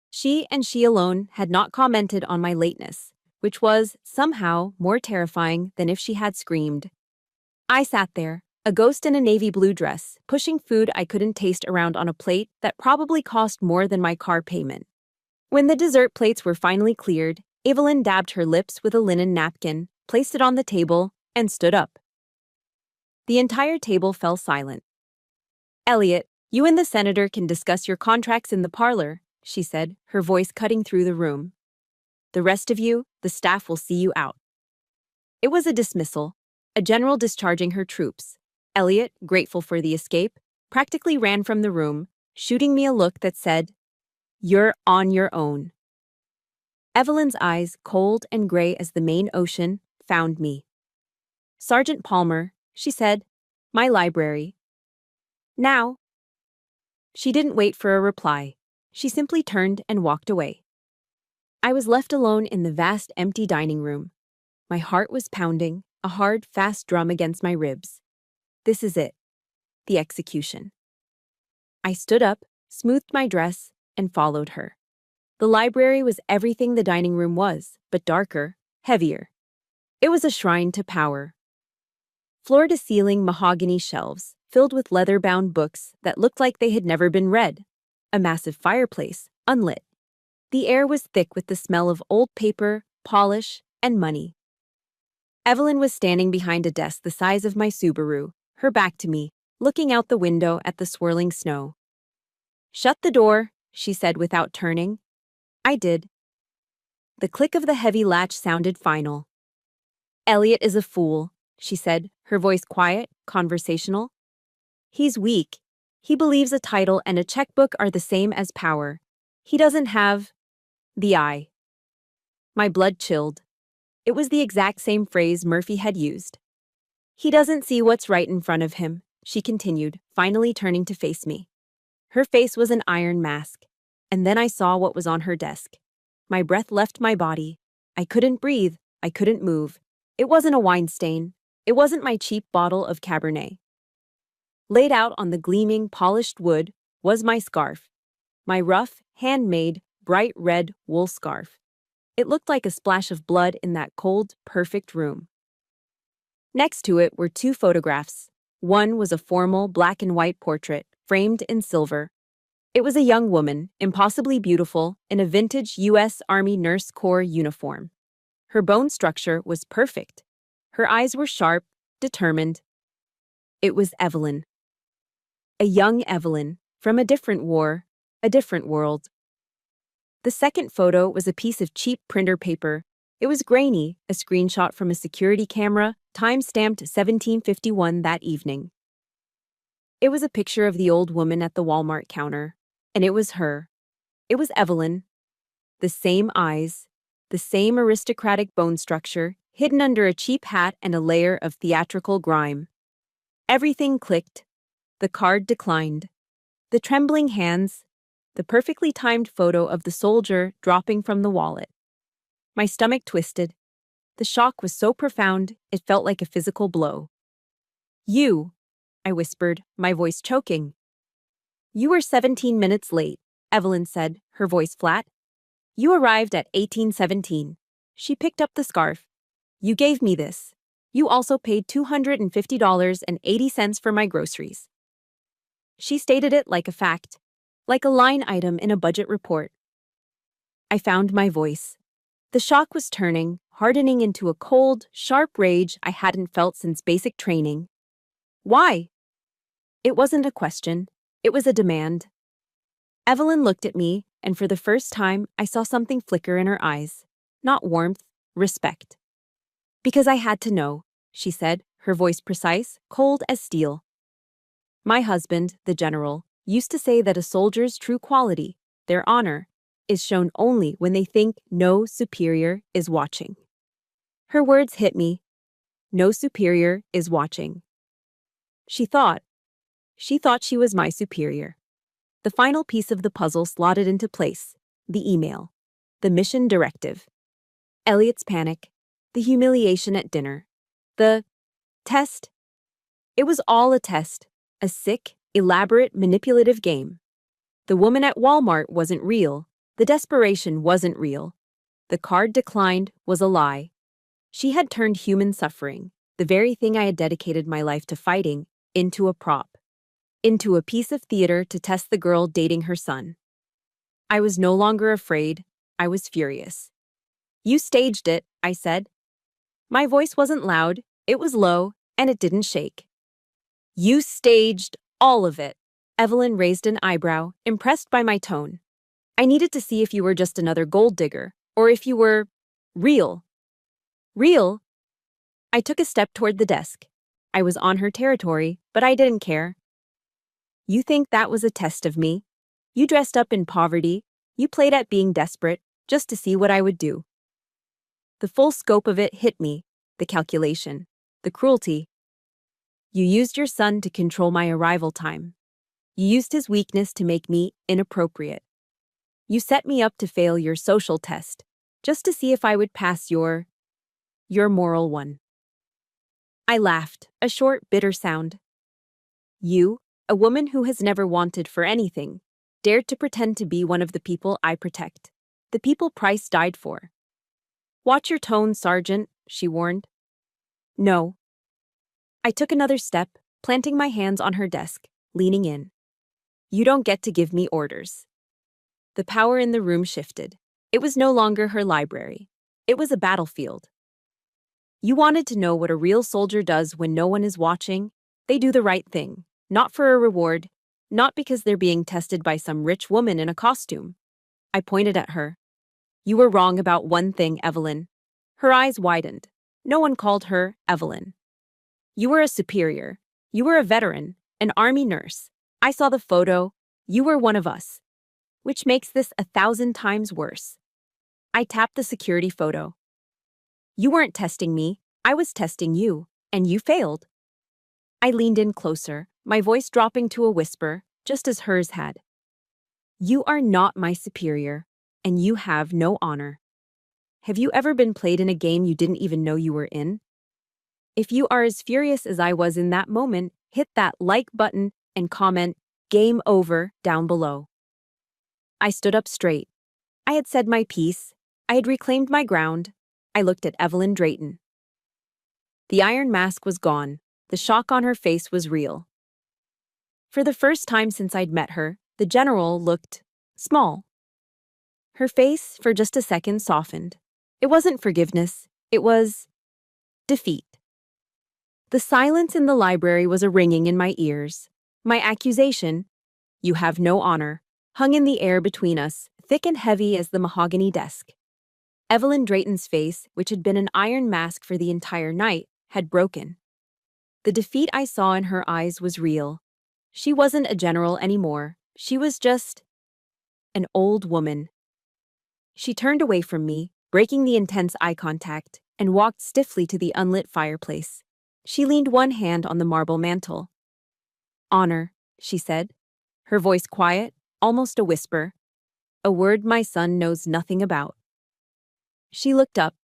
She, and she alone, had not commented on my lateness, which was, somehow, more terrifying than if she had screamed. I sat there, a ghost in a navy blue dress, pushing food I couldn't taste around on a plate that probably cost more than my car payment. When the dessert plates were finally cleared, Evelyn dabbed her lips with a linen napkin, placed it on the table, and stood up. The entire table fell silent. Elliot, you and the senator can discuss your contracts in the parlor, she said, her voice cutting through the room. The rest of you, the staff will see you out. It was a dismissal, a general discharging her troops. Elliot, grateful for the escape, practically ran from the room, shooting me a look that said, "You're on your own." Evelyn's eyes, cold and gray as the Maine Ocean, found me. "Sergeant Palmer," she said, "my library." "Now." She didn't wait for a reply. She simply turned and walked away. I was left alone in the vast, empty dining room. My heart was pounding, a hard, fast drum against my ribs. This is it. The execution. I stood up, smoothed my dress, and followed her. The library was everything the dining room was, but darker, heavier. It was a shrine to power. Floor-to-ceiling mahogany shelves, filled with leather-bound books that looked like they had never been read. A massive fireplace, unlit. The air was thick with the smell of old paper, polish, and money. Evelyn was standing behind a desk the size of my Subaru, her back to me, looking out the window at the swirling snow. "Shut the door," she said without turning. I did. The click of the heavy latch sounded final. "Elliot is a fool," she said, her voice quiet, conversational. "He's weak. He believes a title and a checkbook are the same as power. He doesn't have the eye." My blood chilled. It was the exact same phrase Murphy had used. "He doesn't see what's right in front of him, she continued, finally turning to face me. Her face was an iron mask. And then I saw what was on her desk. My breath left my body. I couldn't breathe. I couldn't move. It wasn't a wine stain. It wasn't my cheap bottle of Cabernet. Laid out on the gleaming, polished wood was my scarf. My rough, handmade, bright red wool scarf. It looked like a splash of blood in that cold, perfect room. Next to it were two photographs. One was a formal black and white portrait, framed in silver. It was a young woman, impossibly beautiful, in a vintage U.S. Army Nurse Corps uniform. Her bone structure was perfect. Her eyes were sharp, determined. It was Evelyn. A young Evelyn, from a different war, a different world. The second photo was a piece of cheap printer paper. It was grainy, a screenshot from a security camera, time-stamped 1751 that evening. It was a picture of the old woman at the Walmart counter. And it was her. It was Evelyn. The same eyes, the same aristocratic bone structure, hidden under a cheap hat and a layer of theatrical grime. Everything clicked. The card declined. The trembling hands, the perfectly timed photo of the soldier dropping from the wallet. My stomach twisted. The shock was so profound, it felt like a physical blow. You, I whispered, my voice choking. You were 17 minutes late, Evelyn said, her voice flat. You arrived at 1817. She picked up the scarf. You gave me this. You also paid $250.80 for my groceries. She stated it like a fact, like a line item in a budget report. I found my voice. The shock was turning, hardening into a cold, sharp rage I hadn't felt since basic training. Why? It wasn't a question. It was a demand. Evelyn looked at me, and for the first time, I saw something flicker in her eyes. Not warmth, respect. Because I had to know, she said, her voice precise, cold as steel. My husband, the general, used to say that a soldier's true quality, their honor, is shown only when they think no superior is watching. Her words hit me. No superior is watching. She thought she was my superior. The final piece of the puzzle slotted into place. The email. The mission directive. Elliot's panic. The humiliation at dinner. The test. It was all a test. A sick, elaborate, manipulative game. The woman at Walmart wasn't real. The desperation wasn't real. The card declined was a lie. She had turned human suffering, the very thing I had dedicated my life to fighting, into a prop. Into a piece of theater to test the girl dating her son. I was no longer afraid. I was furious. You staged it, I said. My voice wasn't loud, it was low, and it didn't shake. You staged all of it. Evelyn raised an eyebrow, impressed by my tone. I needed to see if you were just another gold digger, or if you were real. Real? I took a step toward the desk. I was on her territory, but I didn't care. You think that was a test of me? You dressed up in poverty, you played at being desperate, just to see what I would do. The full scope of it hit me, the calculation, the cruelty. You used your son to control my arrival time. You used his weakness to make me inappropriate. You set me up to fail your social test, just to see if I would pass your moral one. I laughed, a short, bitter sound. You, a woman who has never wanted for anything, dared to pretend to be one of the people I protect, the people Price died for. Watch your tone, Sergeant, she warned. No. I took another step, planting my hands on her desk, leaning in. You don't get to give me orders. The power in the room shifted. It was no longer her library. It was a battlefield. You wanted to know what a real soldier does when no one is watching? They do the right thing. Not for a reward, not because they're being tested by some rich woman in a costume. I pointed at her. You were wrong about one thing, Evelyn. Her eyes widened. No one called her Evelyn. You were a superior. You were a veteran, an army nurse. I saw the photo. You were one of us. Which makes this 1,000 times worse. I tapped the security photo. You weren't testing me. I was testing you, and you failed. I leaned in closer, my voice dropping to a whisper, just as hers had. You are not my superior, and you have no honor. Have you ever been played in a game you didn't even know you were in? If you are as furious as I was in that moment, hit that like button and comment, "Game over," down below. I stood up straight. I had said my piece. I had reclaimed my ground. I looked at Evelyn Drayton. The iron mask was gone. The shock on her face was real. For the first time since I'd met her, the general looked small. Her face, for just a second, softened. It wasn't forgiveness. It was defeat. The silence in the library was a ringing in my ears. My accusation, "You have no honor," hung in the air between us, thick and heavy as the mahogany desk. Evelyn Drayton's face, which had been an iron mask for the entire night, had broken. The defeat I saw in her eyes was real. She wasn't a general anymore. She was just an old woman. She turned away from me, breaking the intense eye contact, and walked stiffly to the unlit fireplace. She leaned one hand on the marble mantel. "Honor," she said, her voice quiet, almost a whisper, a word my son knows nothing about. She looked up.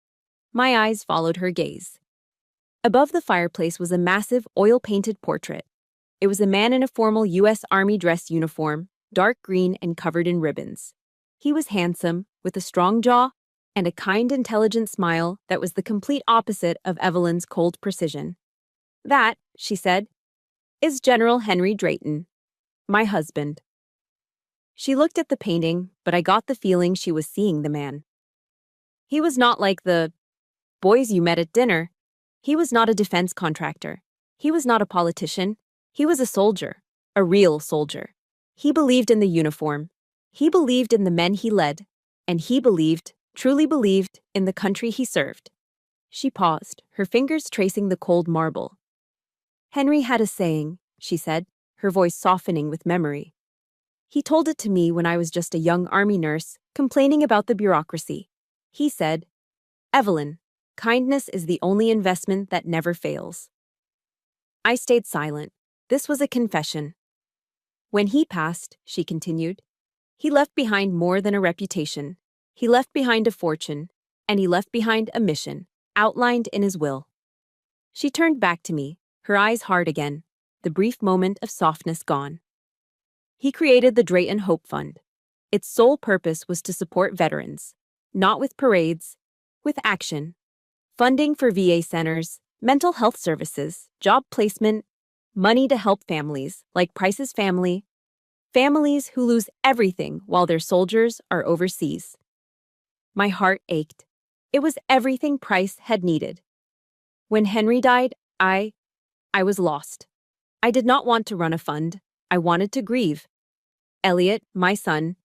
My eyes followed her gaze. Above the fireplace was a massive, oil-painted portrait. It was a man in a formal U.S. Army dress uniform, dark green and covered in ribbons. He was handsome, with a strong jaw and a kind, intelligent smile that was the complete opposite of Evelyn's cold precision. "That," she said, "is General Henry Drayton, my husband." She looked at the painting, but I got the feeling she was seeing the man. He was not like the boys you met at dinner. He was not a defense contractor. He was not a politician. He was a soldier, a real soldier. He believed in the uniform. He believed in the men he led. And he believed, truly believed, in the country he served. She paused, her fingers tracing the cold marble. "Henry had a saying," she said, her voice softening with memory. "He told it to me when I was just a young army nurse, complaining about the bureaucracy. He said, 'Evelyn, kindness is the only investment that never fails.'" I stayed silent. This was a confession. "When he passed," she continued, "he left behind more than a reputation. He left behind a fortune, and he left behind a mission, outlined in his will." She turned back to me, her eyes hard again, the brief moment of softness gone. "He created the Drayton Hope Fund. Its sole purpose was to support veterans, not with parades, with action. Funding for VA centers, mental health services, job placement, money to help families, like Price's family, families who lose everything while their soldiers are overseas." My heart ached. It was everything Price had needed. When Henry died, I was lost. I did not want to run a fund. I wanted to grieve. Elliot, my son,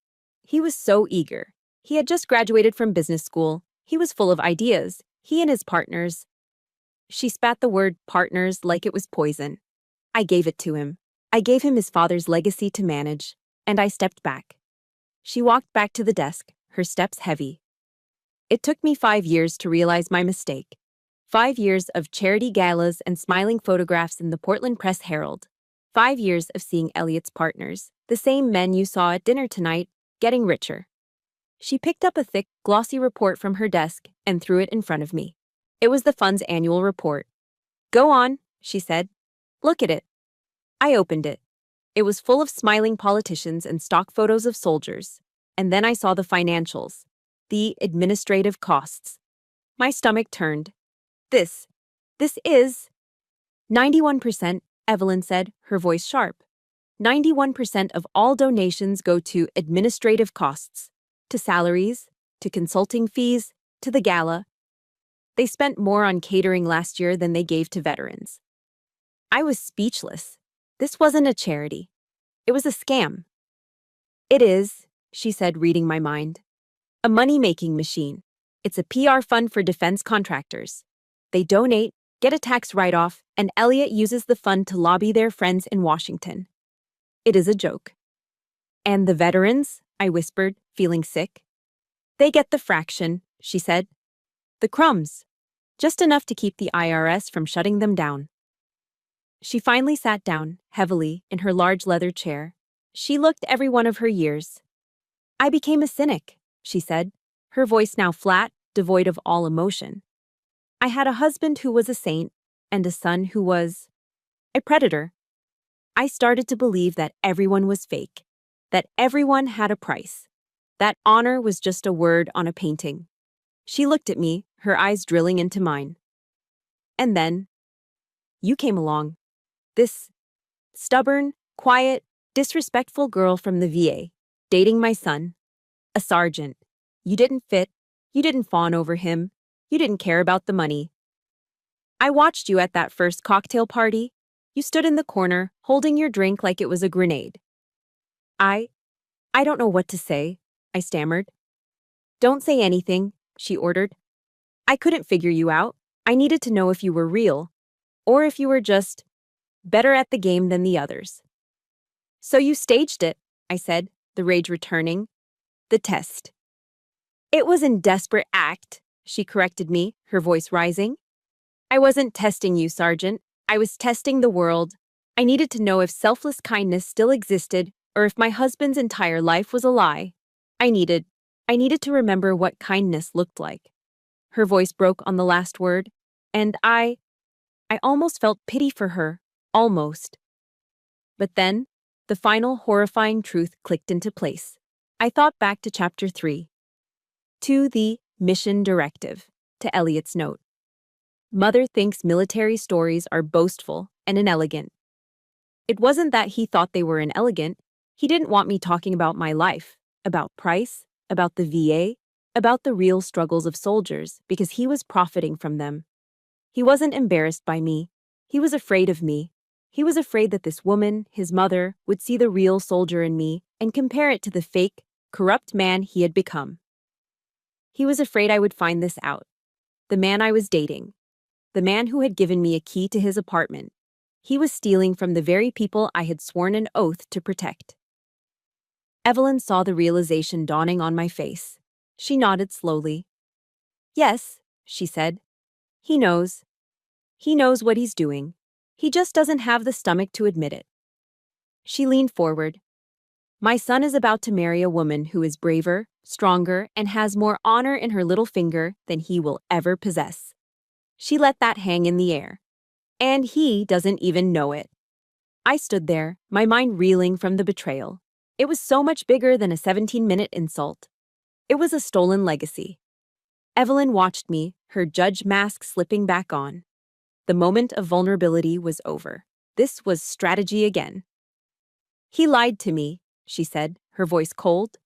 he was so eager. He had just graduated from business school. He was full of ideas. He and his partners. She spat the word partners like it was poison. I gave it to him. I gave him his father's legacy to manage, and I stepped back. She walked back to the desk, her steps heavy. It took me 5 years to realize my mistake. 5 years of charity galas and smiling photographs in the Portland Press Herald. 5 years of seeing Elliot's partners, the same men you saw at dinner tonight, getting richer. She picked up a thick, glossy report from her desk and threw it in front of me. It was the fund's annual report. "Go on," she said. "Look at it." I opened it. It was full of smiling politicians and stock photos of soldiers. And then I saw the financials, the administrative costs. My stomach turned. This is 91%, Evelyn said, her voice sharp. 91% of all donations go to administrative costs, to salaries, to consulting fees, to the gala. They spent more on catering last year than they gave to veterans. I was speechless. This wasn't a charity. It was a scam. "It is," she said, reading my mind. "A money-making machine. It's a PR fund for defense contractors. They donate, get a tax write-off, and Elliot uses the fund to lobby their friends in Washington. It is a joke." "And the veterans?" I whispered, feeling sick. "They get the fraction," she said. "The crumbs. Just enough to keep the IRS from shutting them down." She finally sat down, heavily, in her large leather chair. She looked every one of her years. I became a cynic, she said, her voice now flat, devoid of all emotion. I had a husband who was a saint, and a son who was a predator. I started to believe that everyone was fake, that everyone had a price, that honor was just a word on a painting. She looked at me, her eyes drilling into mine. And then, you came along. This stubborn, quiet, disrespectful girl from the VA, dating my son, a sergeant. You didn't fit, you didn't fawn over him, you didn't care about the money. I watched you at that first cocktail party. You stood in the corner, holding your drink like it was a grenade. I don't know what to say, I stammered. Don't say anything, she ordered. I couldn't figure you out. I needed to know if you were real, or if you were just better at the game than the others. So you staged it, I said, the rage returning. The test. It was in desperate act, she corrected me, her voice rising. I wasn't testing you, Sergeant. I was testing the world. I needed to know if selfless kindness still existed or if my husband's entire life was a lie. I needed to remember what kindness looked like. Her voice broke on the last word, and I almost felt pity for her, almost. But then, the final horrifying truth clicked into place. I thought back to Chapter 3. To the Mission Directive, to Elliot's note. Mother thinks military stories are boastful and inelegant. It wasn't that he thought they were inelegant. He didn't want me talking about my life, about Price, about the VA, about the real struggles of soldiers, because he was profiting from them. He wasn't embarrassed by me. He was afraid of me. He was afraid that this woman, his mother, would see the real soldier in me and compare it to the fake, corrupt man he had become. He was afraid I would find this out. The man I was dating. The man who had given me a key to his apartment. He was stealing from the very people I had sworn an oath to protect. Evelyn saw the realization dawning on my face. She nodded slowly. Yes, she said. He knows. He knows what he's doing. He just doesn't have the stomach to admit it. She leaned forward. My son is about to marry a woman who is braver, stronger, and has more honor in her little finger than he will ever possess. She let that hang in the air. And he doesn't even know it. I stood there, my mind reeling from the betrayal. It was so much bigger than a 17-minute insult. It was a stolen legacy. Evelyn watched me, her judge mask slipping back on. The moment of vulnerability was over. This was strategy again. He lied to me, she said, her voice cold.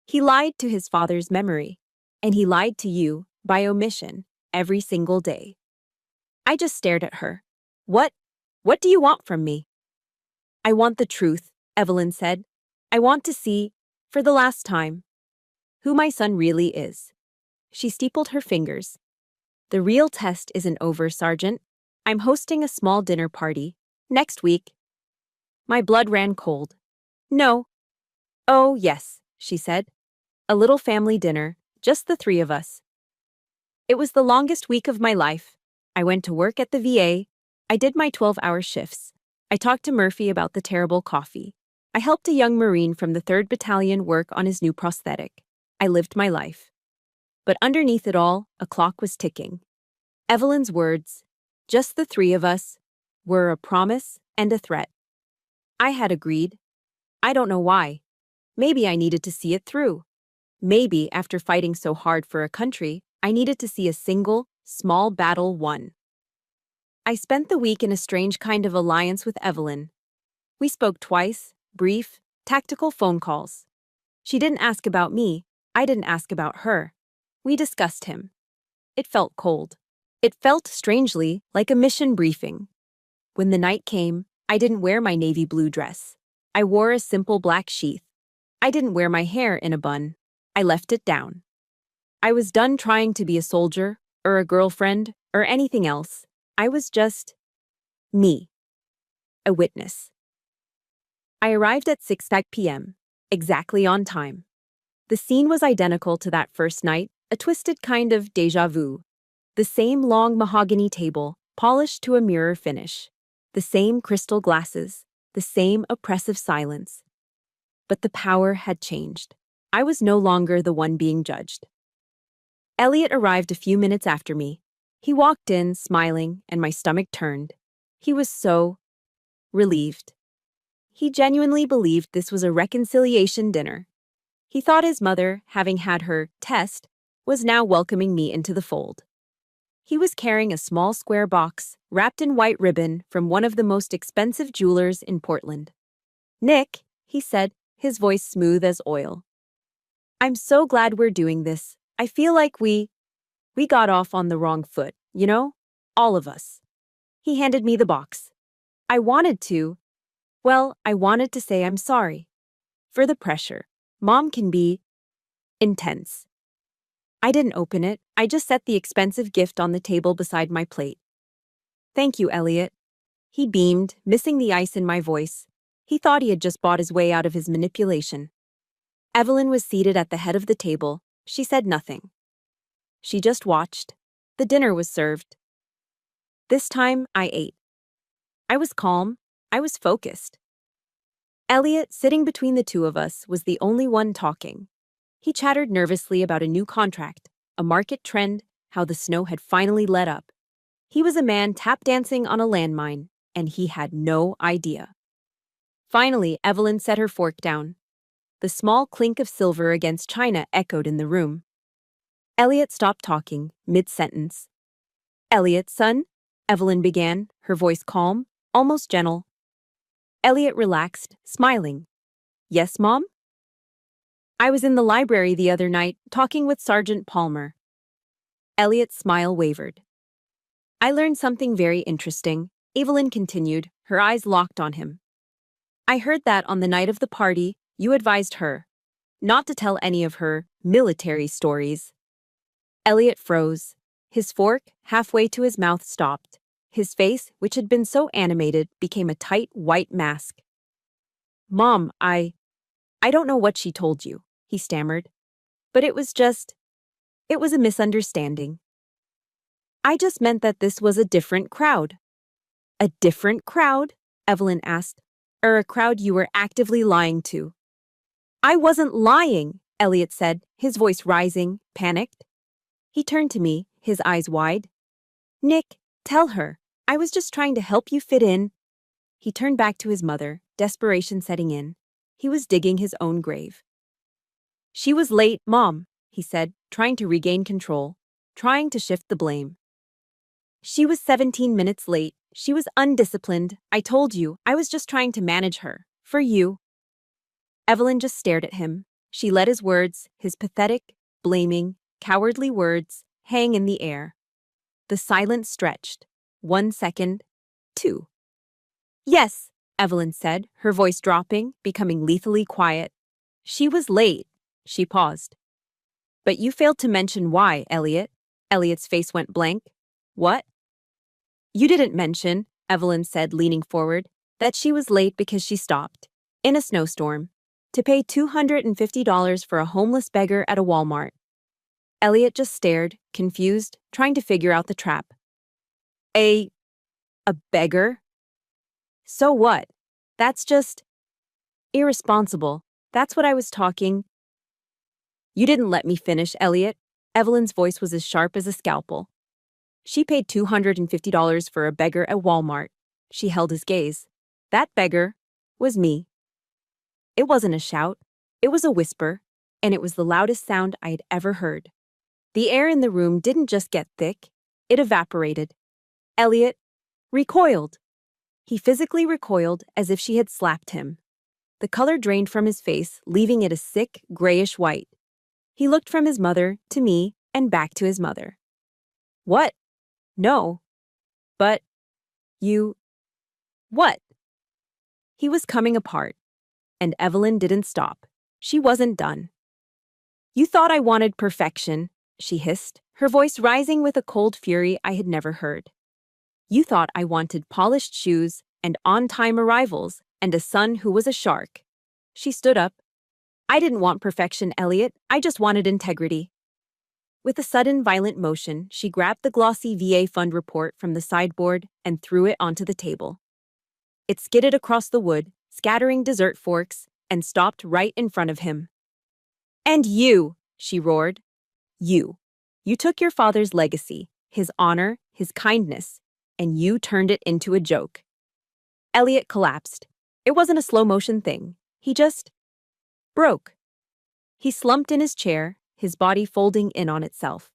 He lied to his father's memory. And he lied to you, by omission, every single day. I just stared at her. What do you want from me? I want the truth, Evelyn said. I want to see, for the last time, who my son really is. She steepled her fingers. The real test isn't over, Sergeant. I'm hosting a small dinner party, next week. My blood ran cold. No. Oh, yes, she said. A little family dinner, just the three of us. It was the longest week of my life. I went to work at the VA. I did my 12-hour shifts. I talked to Murphy about the terrible coffee. I helped a young Marine from the 3rd Battalion work on his new prosthetic. I lived my life. But underneath it all, a clock was ticking. Evelyn's words, just the three of us, were a promise and a threat. I had agreed. I don't know why. Maybe I needed to see it through. Maybe, after fighting so hard for a country, I needed to see a single, small battle won. I spent the week in a strange kind of alliance with Evelyn. We spoke twice, brief, tactical phone calls. She didn't ask about me, I didn't ask about her. We discussed him. It felt cold. It felt strangely like a mission briefing. When the night came, I didn't wear my navy blue dress. I wore a simple black sheath. I didn't wear my hair in a bun. I left it down. I was done trying to be a soldier, or a girlfriend, or anything else. I was just me. A witness. I arrived at 6 p.m., exactly on time. The scene was identical to that first night, a twisted kind of déjà vu. The same long mahogany table, polished to a mirror finish. The same crystal glasses, the same oppressive silence. But the power had changed. I was no longer the one being judged. Elliot arrived a few minutes after me. He walked in, smiling, and my stomach turned. He was so relieved. He genuinely believed this was a reconciliation dinner. He thought his mother, having had her test, was now welcoming me into the fold. He was carrying a small square box, wrapped in white ribbon, from one of the most expensive jewelers in Portland. "Nick," he said, his voice smooth as oil. "I'm so glad we're doing this. I feel like we got off on the wrong foot, you know? All of us." He handed me the box. I wanted to say I'm sorry. For the pressure. Mom can be intense. I didn't open it. I just set the expensive gift on the table beside my plate. "Thank you, Elliot." He beamed, missing the ice in my voice. He thought he had just bought his way out of his manipulation. Evelyn was seated at the head of the table. She said nothing. She just watched. The dinner was served. This time, I ate. I was calm. I was focused. Elliot, sitting between the two of us, was the only one talking. He chattered nervously about a new contract, a market trend, how the snow had finally let up. He was a man tap dancing on a landmine, and he had no idea. Finally, Evelyn set her fork down. The small clink of silver against china echoed in the room. Elliot stopped talking, mid-sentence. "Elliot, son," Evelyn began, her voice calm, almost gentle. Elliot relaxed, smiling. "Yes, Mom?" "I was in the library the other night, talking with Sergeant Palmer." Elliot's smile wavered. "I learned something very interesting," Evelyn continued, her eyes locked on him. "I heard that on the night of the party, you advised her not to tell any of her military stories." Elliot froze. His fork, halfway to his mouth, stopped. His face, which had been so animated, became a tight, white mask. "Mom, I don't know what she told you," he stammered. "But it was a misunderstanding. I just meant that this was a different crowd." "A different crowd?" Evelyn asked. "Or a crowd you were actively lying to?" "I wasn't lying," Elliot said, his voice rising, panicked. He turned to me, his eyes wide. "Nick, tell her. I was just trying to help you fit in." He turned back to his mother, desperation setting in. He was digging his own grave. "She was late, Mom," he said, trying to regain control, trying to shift the blame. "She was 17 minutes late. She was undisciplined. I told you, I was just trying to manage her. For you." Evelyn just stared at him. She let his words, his pathetic, blaming, cowardly words, hang in the air. The silence stretched. 1 second. 2. "Yes," Evelyn said, her voice dropping, becoming lethally quiet. "She was late." She paused. "But you failed to mention why, Elliot." Elliot's face went blank. "What?" "You didn't mention," Evelyn said, leaning forward, "that she was late because she stopped, in a snowstorm, to pay $250 for a homeless beggar at a Walmart." Elliot just stared, confused, trying to figure out the trap. A beggar? So what? That's just irresponsible. That's what I was talking." "You didn't let me finish, Elliot." Evelyn's voice was as sharp as a scalpel. "She paid $250 for a beggar at Walmart." She held his gaze. "That beggar was me." It wasn't a shout. It was a whisper, and it was the loudest sound I had ever heard. The air in the room didn't just get thick, it evaporated. Elliot recoiled. He physically recoiled as if she had slapped him. The color drained from his face, leaving it a sick, grayish white. He looked from his mother to me and back to his mother. "What? No. But you... what?" He was coming apart, and Evelyn didn't stop. She wasn't done. "You thought I wanted perfection," she hissed, her voice rising with a cold fury I had never heard. "You thought I wanted polished shoes and on-time arrivals and a son who was a shark." She stood up. "I didn't want perfection, Elliot. I just wanted integrity." With a sudden, violent motion, she grabbed the glossy VA fund report from the sideboard and threw it onto the table. It skidded across the wood, scattering dessert forks, and stopped right in front of him. "And you," she roared. "You. You took your father's legacy, his honor, his kindness, and you turned it into a joke." Elliot collapsed. It wasn't a slow-motion thing. He just broke. He slumped in his chair, his body folding in on itself.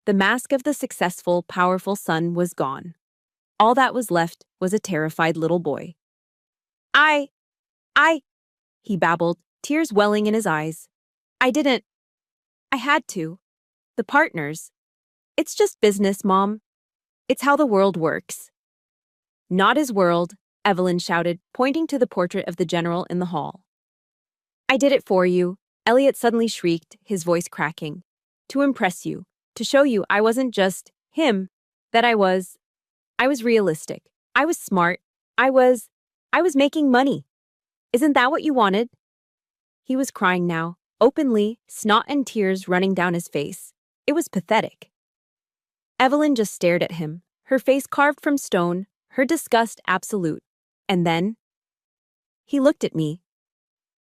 The mask of the successful, powerful son was gone. All that was left was a terrified little boy. I, he babbled, tears welling in his eyes. I didn't. I had to. The partners. It's just business, Mom. It's how the world works." "Not his world," Evelyn shouted, pointing to the portrait of the general in the hall. "I did it for you," Elliot suddenly shrieked, his voice cracking. "To impress you, to show you I wasn't just him, that I was realistic. I was smart. I was making money. Isn't that what you wanted?" He was crying now, openly, snot and tears running down his face. It was pathetic. Evelyn just stared at him, her face carved from stone, her disgust absolute. And then he looked at me.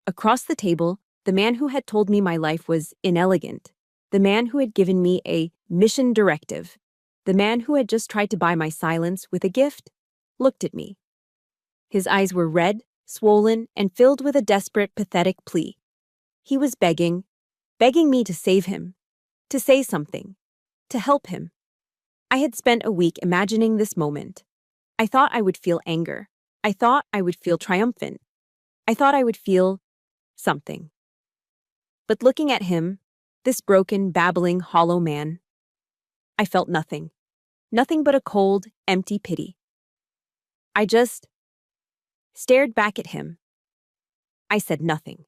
Across the table, the man who had told me my life was inelegant, the man who had given me a mission directive, the man who had just tried to buy my silence with a gift, looked at me. His eyes were red, swollen, and filled with a desperate, pathetic plea. He was begging me to save him, to say something, to help him. I had spent a week imagining this moment. I thought I would feel anger. I thought I would feel triumphant. I thought I would feel something. But looking at him, this broken, babbling, hollow man, I felt nothing. Nothing but a cold, empty pity. I just stared back at him. I said nothing.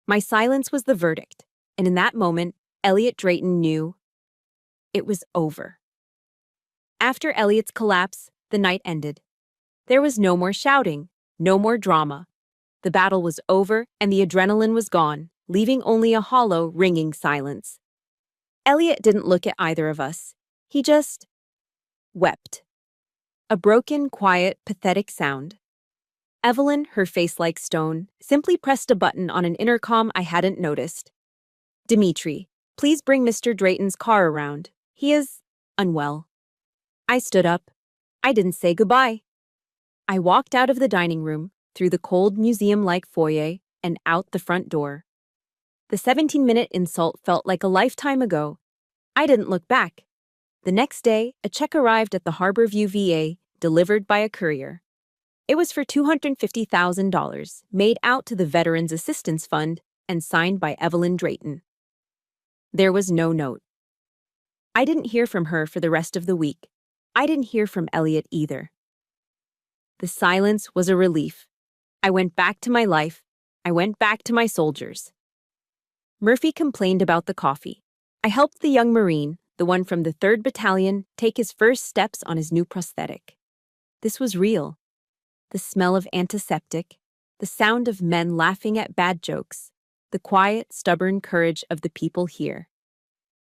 My silence was the verdict, and in that moment, Elliot Drayton knew it was over. After Elliot's collapse, the night ended. There was no more shouting, no more drama. The battle was over and the adrenaline was gone, leaving only a hollow, ringing silence. Elliot didn't look at either of us. He just wept. A broken, quiet, pathetic sound. Evelyn, her face like stone, simply pressed a button on an intercom I hadn't noticed. "Dimitri, please bring Mr. Drayton's car around. He is unwell." I stood up. I didn't say goodbye. I walked out of the dining room, through the cold museum-like foyer, and out the front door. The 17-minute insult felt like a lifetime ago. I didn't look back. The next day, a check arrived at the Harborview VA, delivered by a courier. It was for $250,000, made out to the Veterans Assistance Fund and signed by Evelyn Drayton. There was no note. I didn't hear from her for the rest of the week. I didn't hear from Elliot either. The silence was a relief. I went back to my life. I went back to my soldiers. Murphy complained about the coffee. I helped the young Marine, the one from the 3rd Battalion, take his first steps on his new prosthetic. This was real. The smell of antiseptic, the sound of men laughing at bad jokes, the quiet, stubborn courage of the people here.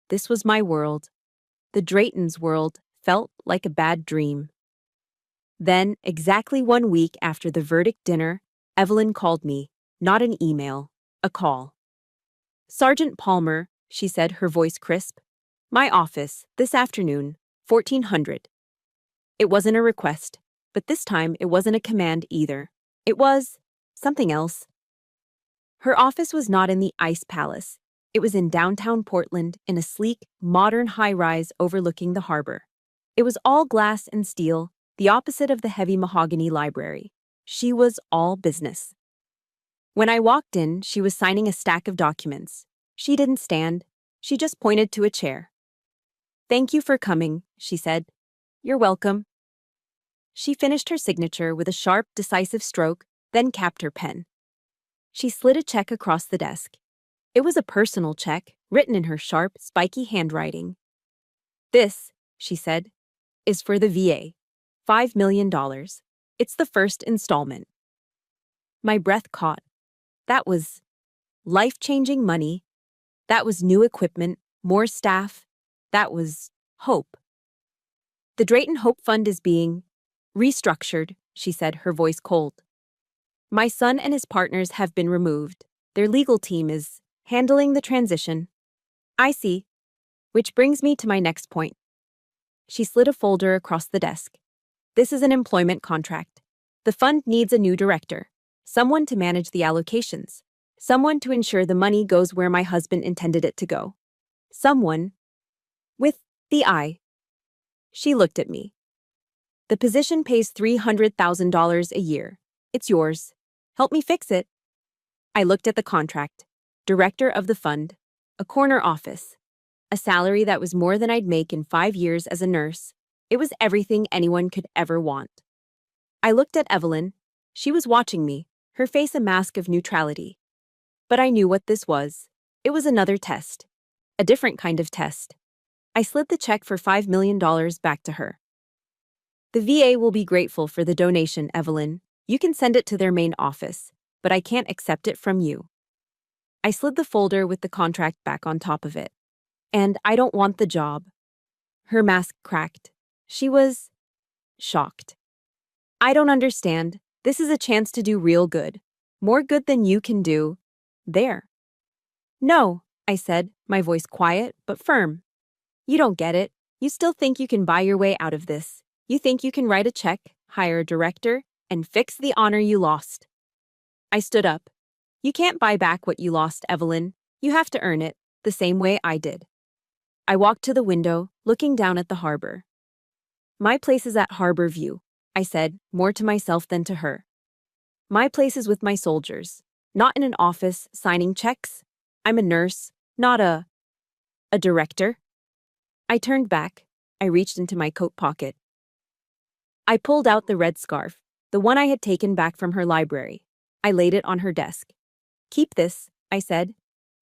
This was my world. The Draytons' world felt like a bad dream. Then, exactly 1 week after the verdict dinner, Evelyn called me, not an email, a call. "Sergeant Palmer," she said, her voice crisp. "My office, this afternoon, 1400. It wasn't a request, but this time it wasn't a command either. It was something else. Her office was not in the Ice Palace. It was in downtown Portland, in a sleek, modern high-rise overlooking the harbor. It was all glass and steel, the opposite of the heavy mahogany library. She was all business. When I walked in, she was signing a stack of documents. She didn't stand. She just pointed to a chair. "Thank you for coming," she said. "You're welcome." She finished her signature with a sharp, decisive stroke, then capped her pen. She slid a check across the desk. It was a personal check, written in her sharp, spiky handwriting. "This," she said, "is for the VA. $5 million. It's the first installment." My breath caught. That was life-changing money. That was new equipment, more staff. That was hope. The Drayton Hope Fund is being restructured, she said, her voice cold. My son and his partners have been removed. Their legal team is handling the transition. I see. Which brings me to my next point. She slid a folder across the desk. This is an employment contract. The fund needs a new director, someone to manage the allocations, someone to ensure the money goes where my husband intended it to go. Someone with the eye. She looked at me. The position pays $300,000 a year. It's yours. Help me fix it. I looked at the contract. Director of the fund. A corner office. A salary that was more than I'd make in 5 years as a nurse. It was everything anyone could ever want. I looked at Evelyn. She was watching me, her face a mask of neutrality. But I knew what this was. It was another test. A different kind of test. I slid the check for $5 million back to her. The VA will be grateful for the donation, Evelyn. You can send it to their main office, but I can't accept it from you. I slid the folder with the contract back on top of it. And I don't want the job. Her mask cracked. She was shocked. I don't understand. This is a chance to do real good. More good than you can do. There. No, I said, my voice quiet but firm. You don't get it. You still think you can buy your way out of this. You think you can write a check, hire a director, and fix the honor you lost. I stood up. You can't buy back what you lost, Evelyn. You have to earn it, the same way I did. I walked to the window, looking down at the harbor. My place is at Harbor View, I said, more to myself than to her. My place is with my soldiers, not in an office signing checks. I'm a nurse, not a director. I turned back. I reached into my coat pocket. I pulled out the red scarf, the one I had taken back from her library. I laid it on her desk. Keep this, I said.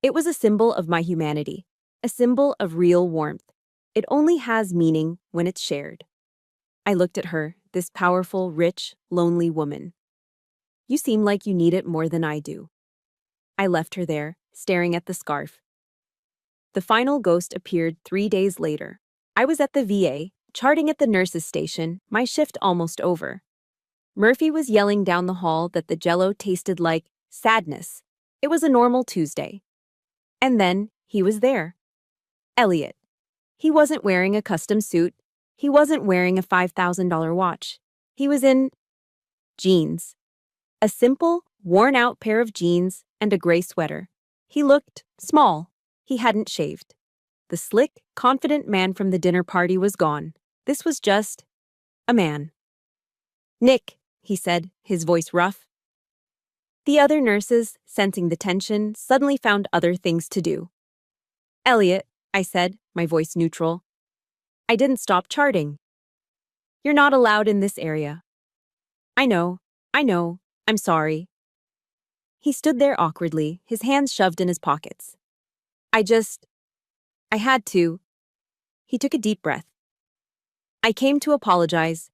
It was a symbol of my humanity, a symbol of real warmth. It only has meaning when it's shared. I looked at her, this powerful, rich, lonely woman. You seem like you need it more than I do. I left her there, staring at the scarf. The final ghost appeared 3 days later. I was at the VA, charting at the nurse's station, my shift almost over. Murphy was yelling down the hall that the Jell-O tasted like sadness. It was a normal Tuesday. And then he was there. Elliot. He wasn't wearing a custom suit. He wasn't wearing a $5,000 watch. He was in jeans. A simple, worn-out pair of jeans and a gray sweater. He looked small. He hadn't shaved. The slick, confident man from the dinner party was gone. This was just a man. Nick, he said, his voice rough. The other nurses, sensing the tension, suddenly found other things to do. Elliot, I said, my voice neutral. I didn't stop charting. You're not allowed in this area. I know, I'm sorry. He stood there awkwardly, his hands shoved in his pockets. I had to. He took a deep breath. I came to apologize.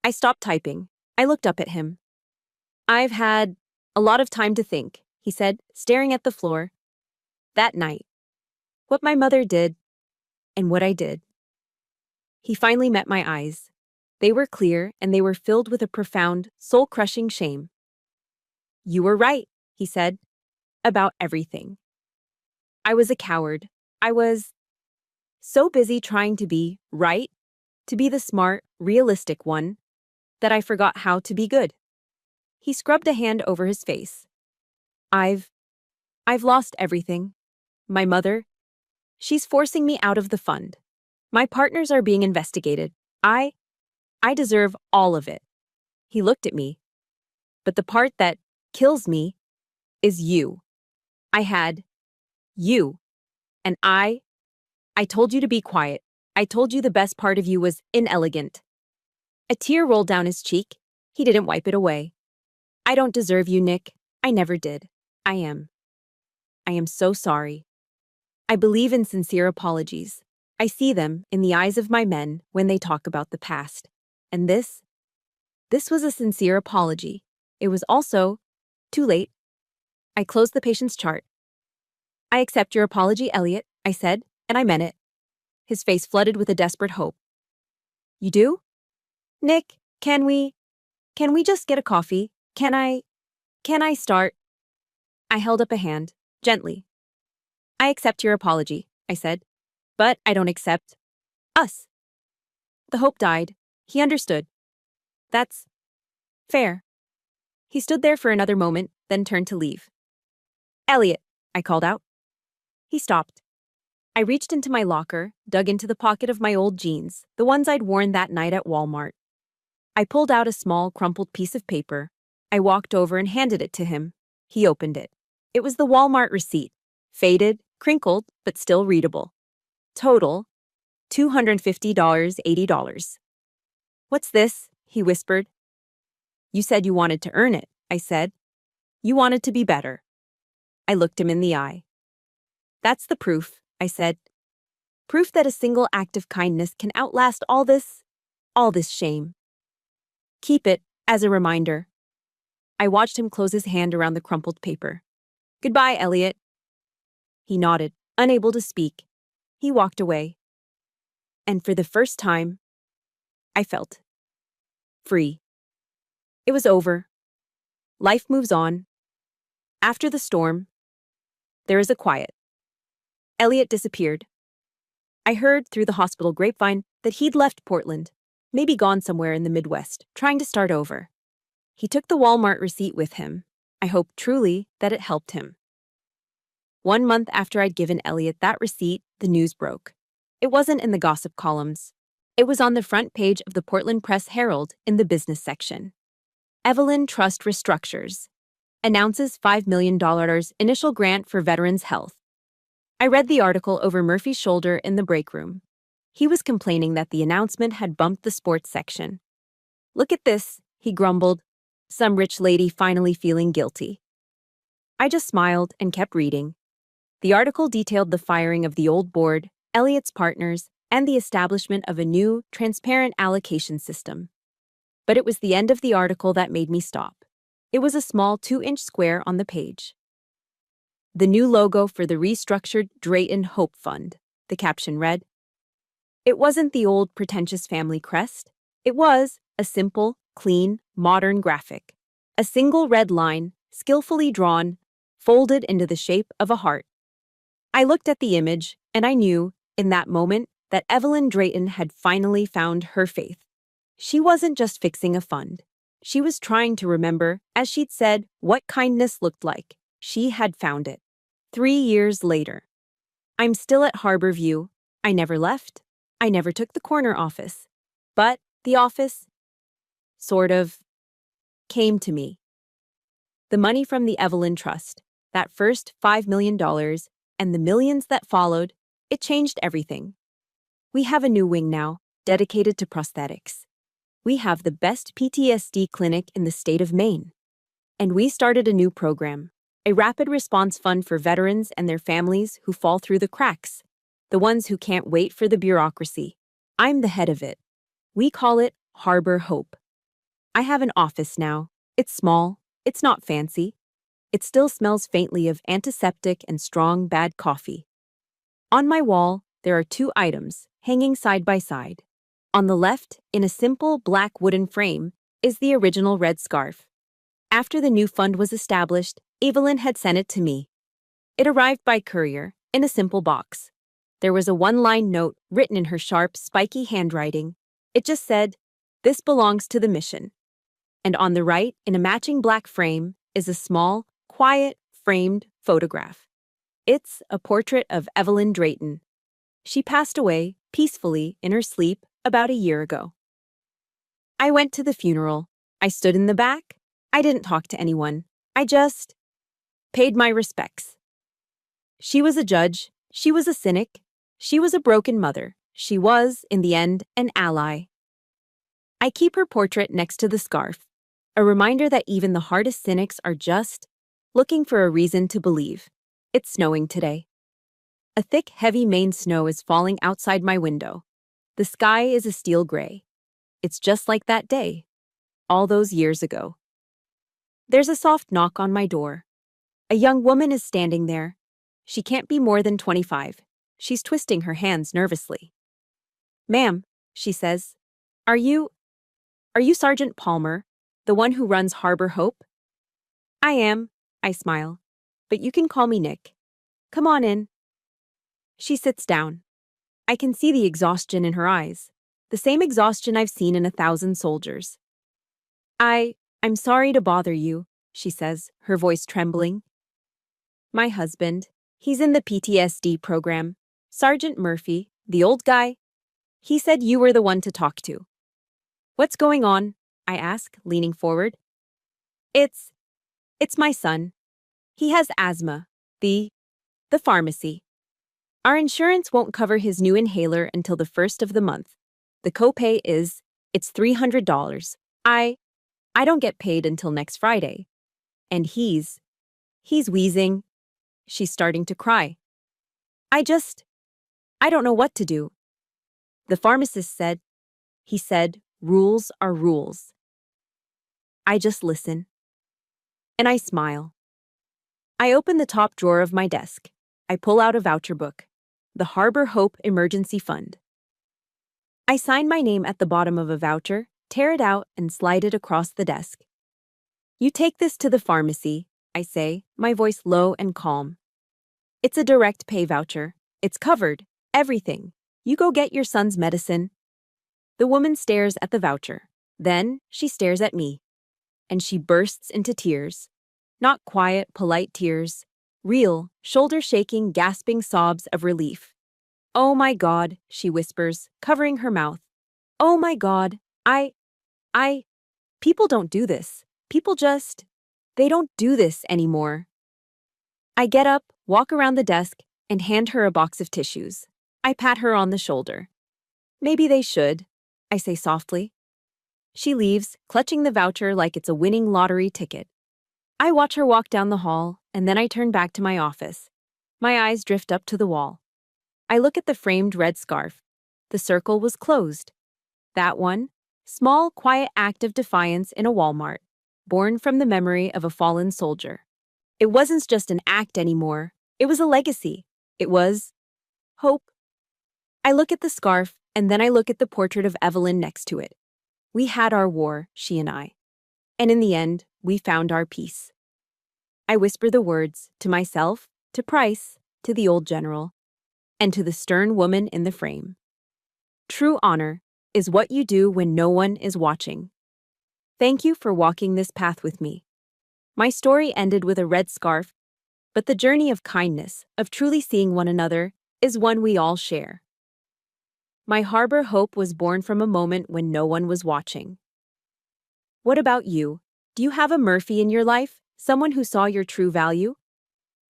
I stopped typing. I looked up at him. I've had a lot of time to think, he said, staring at the floor. That night. What my mother did, and what I did. He finally met my eyes. They were clear, and they were filled with a profound, soul-crushing shame. You were right, he said, about everything. I was a coward. I was so busy trying to be right, to be the smart, realistic one, that I forgot how to be good. He scrubbed a hand over his face. I've lost everything. My mother, she's forcing me out of the fund. My partners are being investigated. I deserve all of it. He looked at me. But the part that kills me is you. I had you. And I told you to be quiet. I told you the best part of you was inelegant. A tear rolled down his cheek. He didn't wipe it away. I don't deserve you, Nick. I never did. I am so sorry. I believe in sincere apologies. I see them in the eyes of my men when they talk about the past. And this was a sincere apology. It was also too late. I closed the patient's chart. I accept your apology, Elliot, I said, and I meant it. His face flooded with a desperate hope. You do? Nick, can we? Can we just get a coffee? Can I start? I held up a hand, gently. I accept your apology, I said. But I don't accept us. The hope died. He understood. That's fair. He stood there for another moment, then turned to leave. Elliot, I called out. He stopped. I reached into my locker, dug into the pocket of my old jeans, the ones I'd worn that night at Walmart. I pulled out a small, crumpled piece of paper. I walked over and handed it to him. He opened it. It was the Walmart receipt. Faded, crinkled, but still readable. Total, $250, $80. What's this? He whispered. You said you wanted to earn it, I said. You wanted to be better. I looked him in the eye. That's the proof, I said. Proof that a single act of kindness can outlast all this shame. Keep it as a reminder. I watched him close his hand around the crumpled paper. Goodbye, Elliot. He nodded, unable to speak. He walked away. And for the first time, I felt free. It was over. Life moves on. After the storm, there is a quiet. Elliot disappeared. I heard through the hospital grapevine that he'd left Portland, maybe gone somewhere in the Midwest, trying to start over. He took the Walmart receipt with him. I hoped truly that it helped him. 1 month after I'd given Elliot that receipt, the news broke. It wasn't in the gossip columns. It was on the front page of the Portland Press-Herald in the business section. Evelyn Trust restructures. Announces $5 million initial grant for veterans' health. I read the article over Murphy's shoulder in the break room. He was complaining that the announcement had bumped the sports section. Look at this, he grumbled. Some rich lady finally feeling guilty. I just smiled and kept reading. The article detailed the firing of the old board, Elliot's partners, and the establishment of a new, transparent allocation system. But it was the end of the article that made me stop. It was a small 2-inch square on the page. The new logo for the restructured Drayton Hope Fund, the caption read. It wasn't the old pretentious family crest. It was a simple, clean, modern graphic. A single red line, skillfully drawn, folded into the shape of a heart. I looked at the image, and I knew, in that moment, that Evelyn Drayton had finally found her faith. She wasn't just fixing a fund. She was trying to remember, as she'd said, what kindness looked like. She had found it. 3 years later. I'm still at Harborview. I never left. I never took the corner office. But the office, sort of, came to me. The money from the Evelyn Trust, that first $5 million, and the millions that followed, it changed everything. We have a new wing now, dedicated to prosthetics. We have the best PTSD clinic in the state of Maine. And we started a new program, a rapid response fund for veterans and their families who fall through the cracks, the ones who can't wait for the bureaucracy. I'm the head of it. We call it Harbor Hope. I have an office now. It's small. It's not fancy. It still smells faintly of antiseptic and strong bad coffee. On my wall, there are 2 items, hanging side by side. On the left, in a simple black wooden frame, is the original red scarf. After the new fund was established, Evelyn had sent it to me. It arrived by courier, in a simple box. There was a 1-line note written in her sharp, spiky handwriting. It just said, "This belongs to the mission." And on the right, in a matching black frame, is a small, quiet, framed photograph. It's a portrait of Evelyn Drayton. She passed away, peacefully, in her sleep, about a year ago. I went to the funeral. I stood in the back. I didn't talk to anyone. I just paid my respects. She was a judge. She was a cynic. She was a broken mother. She was, in the end, an ally. I keep her portrait next to the scarf, a reminder that even the hardest cynics are just looking for a reason to believe. It's snowing today. A thick, heavy Maine snow is falling outside my window. The sky is a steel gray. It's just like that day, all those years ago. There's a soft knock on my door. A young woman is standing there. She can't be more than 25. She's twisting her hands nervously. "Ma'am," she says, Are you Sergeant Palmer?" The one who runs Harbor Hope? I am, I smile. But you can call me Nick. Come on in. She sits down. I can see the exhaustion in her eyes. The same exhaustion I've seen in 1,000 soldiers. I'm sorry to bother you, she says, her voice trembling. My husband, he's in the PTSD program. Sergeant Murphy, the old guy. He said you were the one to talk to. What's going on? I ask, leaning forward. It's my son. He has asthma. The pharmacy. Our insurance won't cover his new inhaler until the first of the month. The copay it's $300. I don't get paid until next Friday. And he's wheezing. She's starting to cry. I don't know what to do. The pharmacist said, rules are rules. I just listen. And I smile. I open the top drawer of my desk. I pull out a voucher book. The Harbor Hope Emergency Fund. I sign my name at the bottom of a voucher, tear it out, and slide it across the desk. You take this to the pharmacy, I say, my voice low and calm. It's a direct pay voucher. It's covered. Everything. You go get your son's medicine. The woman stares at the voucher. Then she stares at me. And she bursts into tears. Not quiet, polite tears. Real, shoulder-shaking, gasping sobs of relief. Oh my God, she whispers, covering her mouth. Oh my God, people don't do this. They don't do this anymore. I get up, walk around the desk, and hand her a box of tissues. I pat her on the shoulder. Maybe they should, I say softly. She leaves, clutching the voucher like it's a winning lottery ticket. I watch her walk down the hall, and then I turn back to my office. My eyes drift up to the wall. I look at the framed red scarf. The circle was closed. That one, small, quiet act of defiance in a Walmart, born from the memory of a fallen soldier. It wasn't just an act anymore. It was a legacy. It was hope. I look at the scarf, and then I look at the portrait of Evelyn next to it. We had our war, she and I. And in the end, we found our peace. I whisper the words to myself, to Price, to the old general, and to the stern woman in the frame. True honor is what you do when no one is watching. Thank you for walking this path with me. My story ended with a red scarf, but the journey of kindness, of truly seeing one another, is one we all share. My Harbor Hope was born from a moment when no one was watching. What about you? Do you have a Murphy in your life? Someone who saw your true value?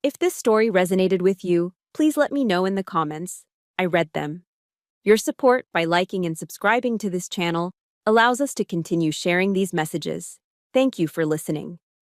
If this story resonated with you, please let me know in the comments. I read them. Your support by liking and subscribing to this channel allows us to continue sharing these messages. Thank you for listening.